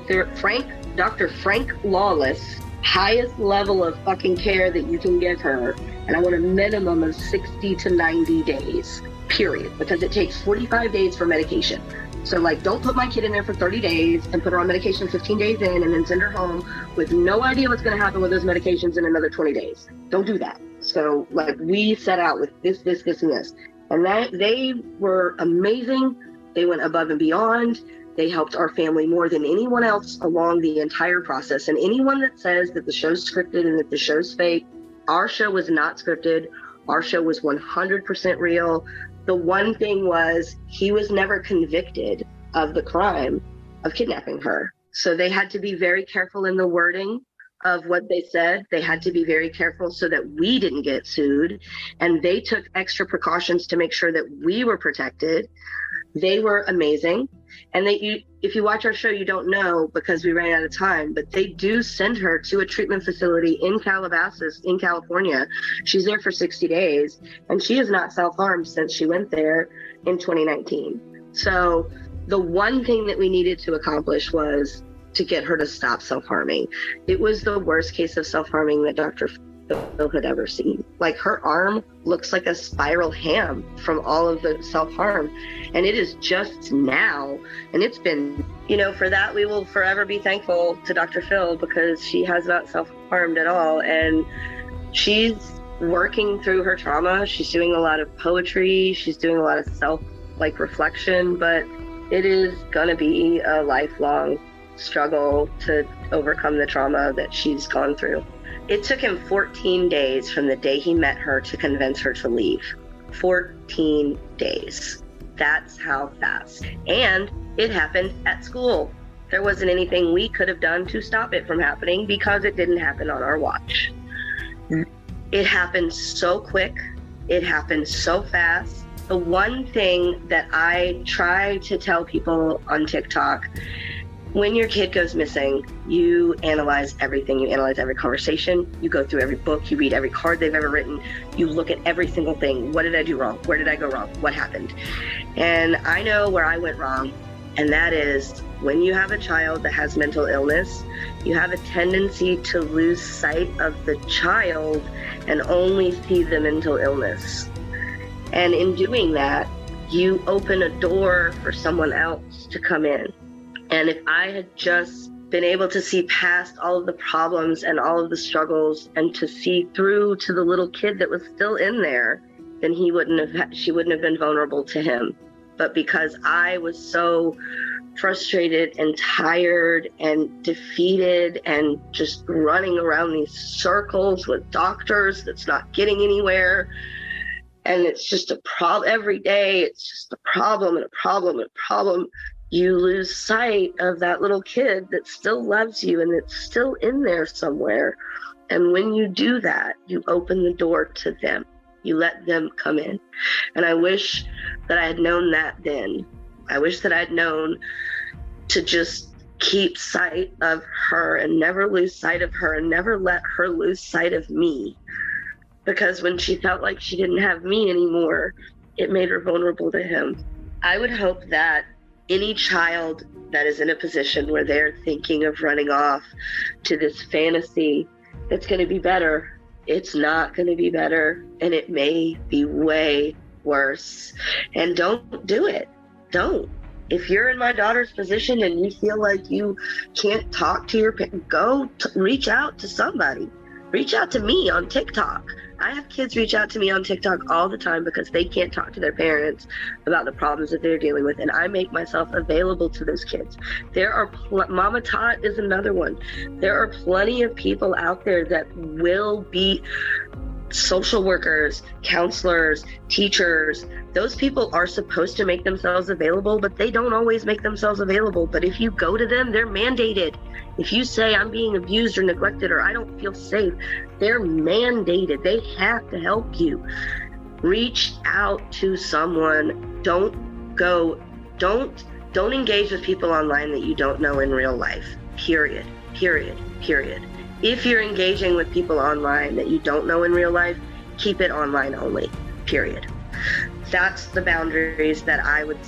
Dr. Frank Lawless, highest level of fucking care that you can give her. And I want a minimum of 60 to 90 days, period, because it takes 45 days for medication. So like, don't put my kid in there for 30 days and put her on medication 15 days in and then send her home with no idea what's going to happen with those medications in another 20 days. Don't do that. So like, we set out with this, and this. And that they were amazing. They went above and beyond. They helped our family more than anyone else along the entire process. And anyone that says that the show's scripted and that the show's fake, our show was not scripted. Our show was 100% real. The one thing was he was never convicted of the crime of kidnapping her. So they had to be very careful in the wording of what they said. They had to be very careful so that we didn't get sued. And they took extra precautions to make sure that we were protected. They were amazing. And if you watch our show, you don't know because we ran out of time, but they do send her to a treatment facility in Calabasas, in California. She's there for 60 days, and she has not self-harmed since she went there in 2019. So the one thing that we needed to accomplish was to get her to stop self-harming. It was the worst case of self-harming that Dr. Phil had ever seen. Like, her arm looks like a spiral ham from all of the self-harm. And it is just now. And it's been, for that, we will forever be thankful to Dr. Phil because she has not self-harmed at all. And she's working through her trauma. She's doing a lot of poetry. She's doing a lot of reflection, but it is going to be a lifelong struggle to overcome the trauma that she's gone through. It took him 14 days from the day he met her to convince her to leave. 14 days. That's how fast. And it happened at school. There wasn't anything we could have done to stop it from happening because it didn't happen on our watch. It happened so quick. It happened so fast. The one thing that I try to tell people on TikTok, when your kid goes missing, you analyze everything. You analyze every conversation. You go through every book. You read every card they've ever written. You look at every single thing. What did I do wrong? Where did I go wrong? What happened? And I know where I went wrong. And that is when you have a child that has mental illness, you have a tendency to lose sight of the child and only see the mental illness. And in doing that, you open a door for someone else to come in. And if I had just been able to see past all of the problems and all of the struggles and to see through to the little kid that was still in there, then she wouldn't have been vulnerable to him. But because I was so frustrated and tired and defeated and just running around these circles with doctors that's not getting anywhere, and it's just a problem every day, it's just a problem and a problem and a problem, you lose sight of that little kid that still loves you and that's still in there somewhere. And when you do that, you open the door to them. You let them come in. And I wish that I had known that then. I wish that I'd known to just keep sight of her and never lose sight of her and never let her lose sight of me. Because when she felt like she didn't have me anymore, it made her vulnerable to him. I would hope that any child that is in a position where they're thinking of running off to this fantasy that's going to be better, it's not going to be better, and it may be way worse. And don't do it. Don't. If you're in my daughter's position and you feel like you can't talk to your parents, reach out to somebody. Reach out to me on TikTok. I have kids reach out to me on TikTok all the time because they can't talk to their parents about the problems that they're dealing with, and I make myself available to those kids. There are Mama Tot is another one. There are plenty of people out there that will be social workers, counselors, teachers. Those people are supposed to make themselves available, but they don't always make themselves available. But if you go to them, they're mandated. If you say I'm being abused or neglected or I don't feel safe, they're mandated. They have to help you. Reach out to someone. Don't go Don't engage with people online that you don't know in real life. Period. If you're engaging with people online that you don't know in real life, keep it online only. Period. That's the boundaries that I would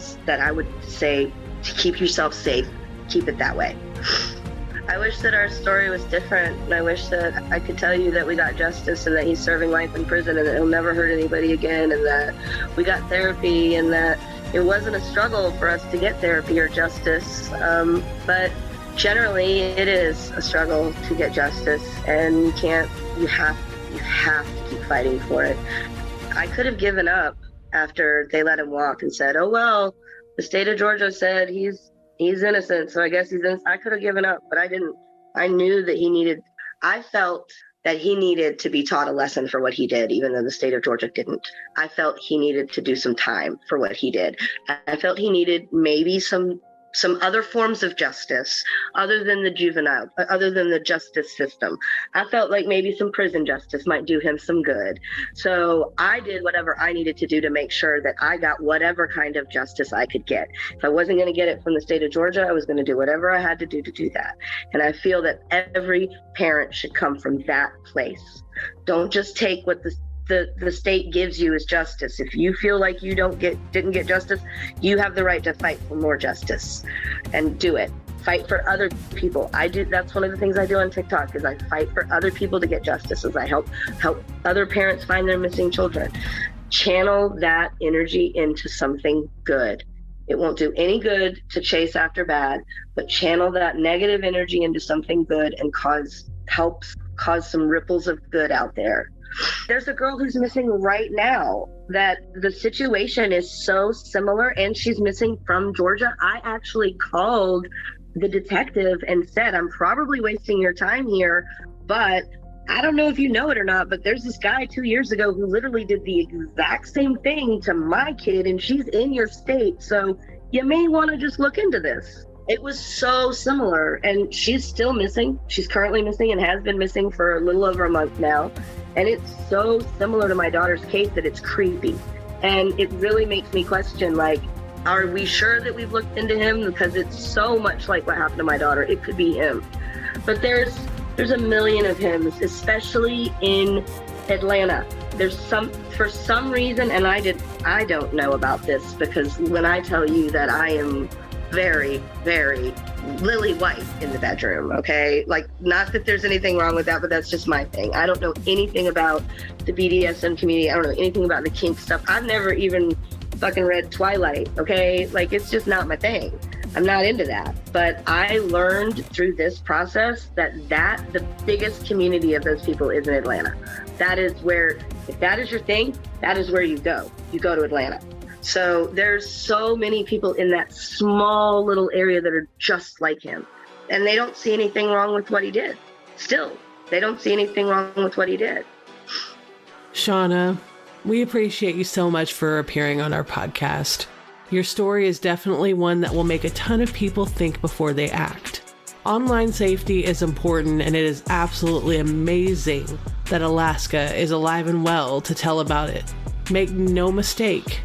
say to keep yourself safe. Keep it that way. I wish that our story was different, and I wish that I could tell you that we got justice and that he's serving life in prison and that he'll never hurt anybody again, and that we got therapy and that it wasn't a struggle for us to get therapy or justice. But generally it is a struggle to get justice, and you have to keep fighting for it. I could have given up after they let him walk and said, oh, well, the state of Georgia said he's innocent, so I guess he's innocent. I could have given up, but I didn't. I knew that I felt that he needed to be taught a lesson for what he did, even though the state of Georgia didn't. I felt he needed to do some time for what he did. I felt he needed maybe some other forms of justice other than the justice system. I felt like maybe some prison justice might do him some good. So I did whatever I needed to do to make sure that I got whatever kind of justice I could get. If I wasn't going to get it from the state of Georgia, I was going to do whatever I had to do that. And I feel that every parent should come from that place. Don't just take what the state gives you as justice. If you feel like you didn't get justice, you have the right to fight for more justice and do it. Fight for other people. That's one of the things I do on TikTok, is I fight for other people to get justice, as I help other parents find their missing children. Channel that energy into something good. It won't do any good to chase after bad, but channel that negative energy into something good and helps cause some ripples of good out there. There's a girl who's missing right now that the situation is so similar, and she's missing from Georgia. I actually called the detective and said, I'm probably wasting your time here, but I don't know if you know it or not, but there's this guy 2 years ago who literally did the exact same thing to my kid, and she's in your state, so you may want to just look into this. It was so similar, and she's still missing. She's currently missing and has been missing for a little over a month now. And it's so similar to my daughter's case that it's creepy. And it really makes me question, like, are we sure that we've looked into him? Because it's so much like what happened to my daughter. It could be him. But there's a million of him, especially in Atlanta. For some reason, and I don't know about this, because when I tell you that I am very, very lily white in the bedroom, okay? Like, not that there's anything wrong with that, but that's just my thing. I don't know anything about the BDSM community. I don't know anything about the kink stuff. I've never even fucking read Twilight, okay? Like, it's just not my thing. I'm not into that. But I learned through this process that the biggest community of those people is in Atlanta. That is where, if that is your thing, that is where you go. You go to Atlanta. So there's so many people in that small little area that are just like him. And they don't see anything wrong with what he did. Still, they don't see anything wrong with what he did. Shaunna, we appreciate you so much for appearing on our podcast. Your story is definitely one that will make a ton of people think before they act. Online safety is important, and it is absolutely amazing that Alaska is alive and well to tell about it. Make no mistake,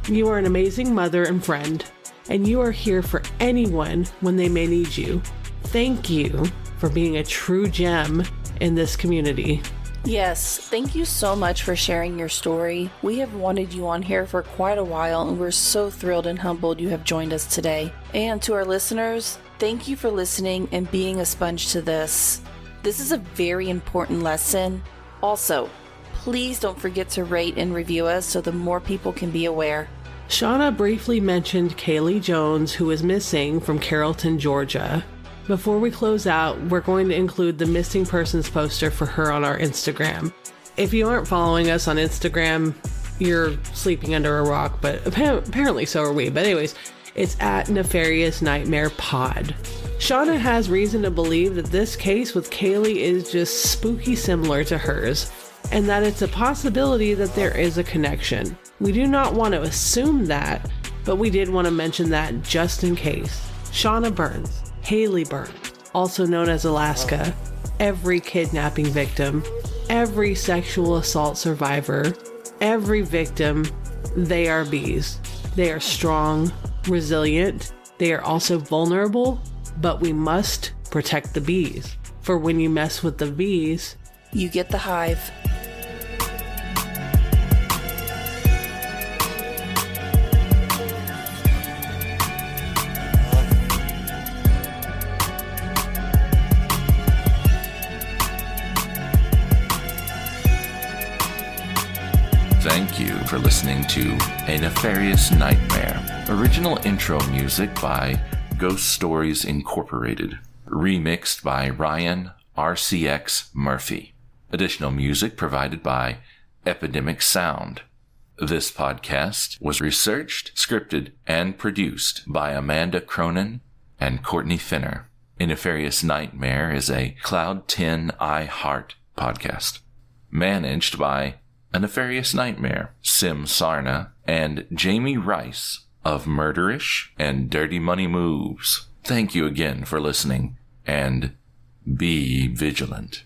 you are an amazing mother and friend, and you are here for anyone when they may need you. Thank you for being a true gem in this community. Yes, thank you so much for sharing your story. We have wanted you on here for quite a while, and we're so thrilled and humbled you have joined us today. And to our listeners, thank you for listening and being a sponge to this. This is a very important lesson. Also, please don't forget to rate and review us so that more people can be aware. Shaunna briefly mentioned Kaylee Jones, who is missing from Carrollton, Georgia. Before we close out, we're going to include the missing persons poster for her on our Instagram. If you aren't following us on Instagram, you're sleeping under a rock, but apparently so are we. But anyways, it's at Nefarious Nightmare Pod. Shaunna has reason to believe that this case with Kaylee is just spooky similar to hers, and that it's a possibility that there is a connection. We do not want to assume that, but we did want to mention that just in case. Shaunna Burns, Haley Burns, also known as Alaska, every kidnapping victim, every sexual assault survivor, every victim, they are bees. They are strong, resilient. They are also vulnerable, but we must protect the bees. For when you mess with the bees, you get the hive. Thank you for listening to A Nefarious Nightmare. Original intro music by Ghost Stories Incorporated. Remixed by Ryan RCX Murphy. Additional music provided by Epidemic Sound. This podcast was researched, scripted, and produced by Amanda Cronin and Courtney Finner. A Nefarious Nightmare is a Cloud 10 iHeart podcast. Managed by A Nefarious Nightmare, Sim Sarna, and Jamie Rice of Murderish and Dirty Money Moves. Thank you again for listening, and be vigilant.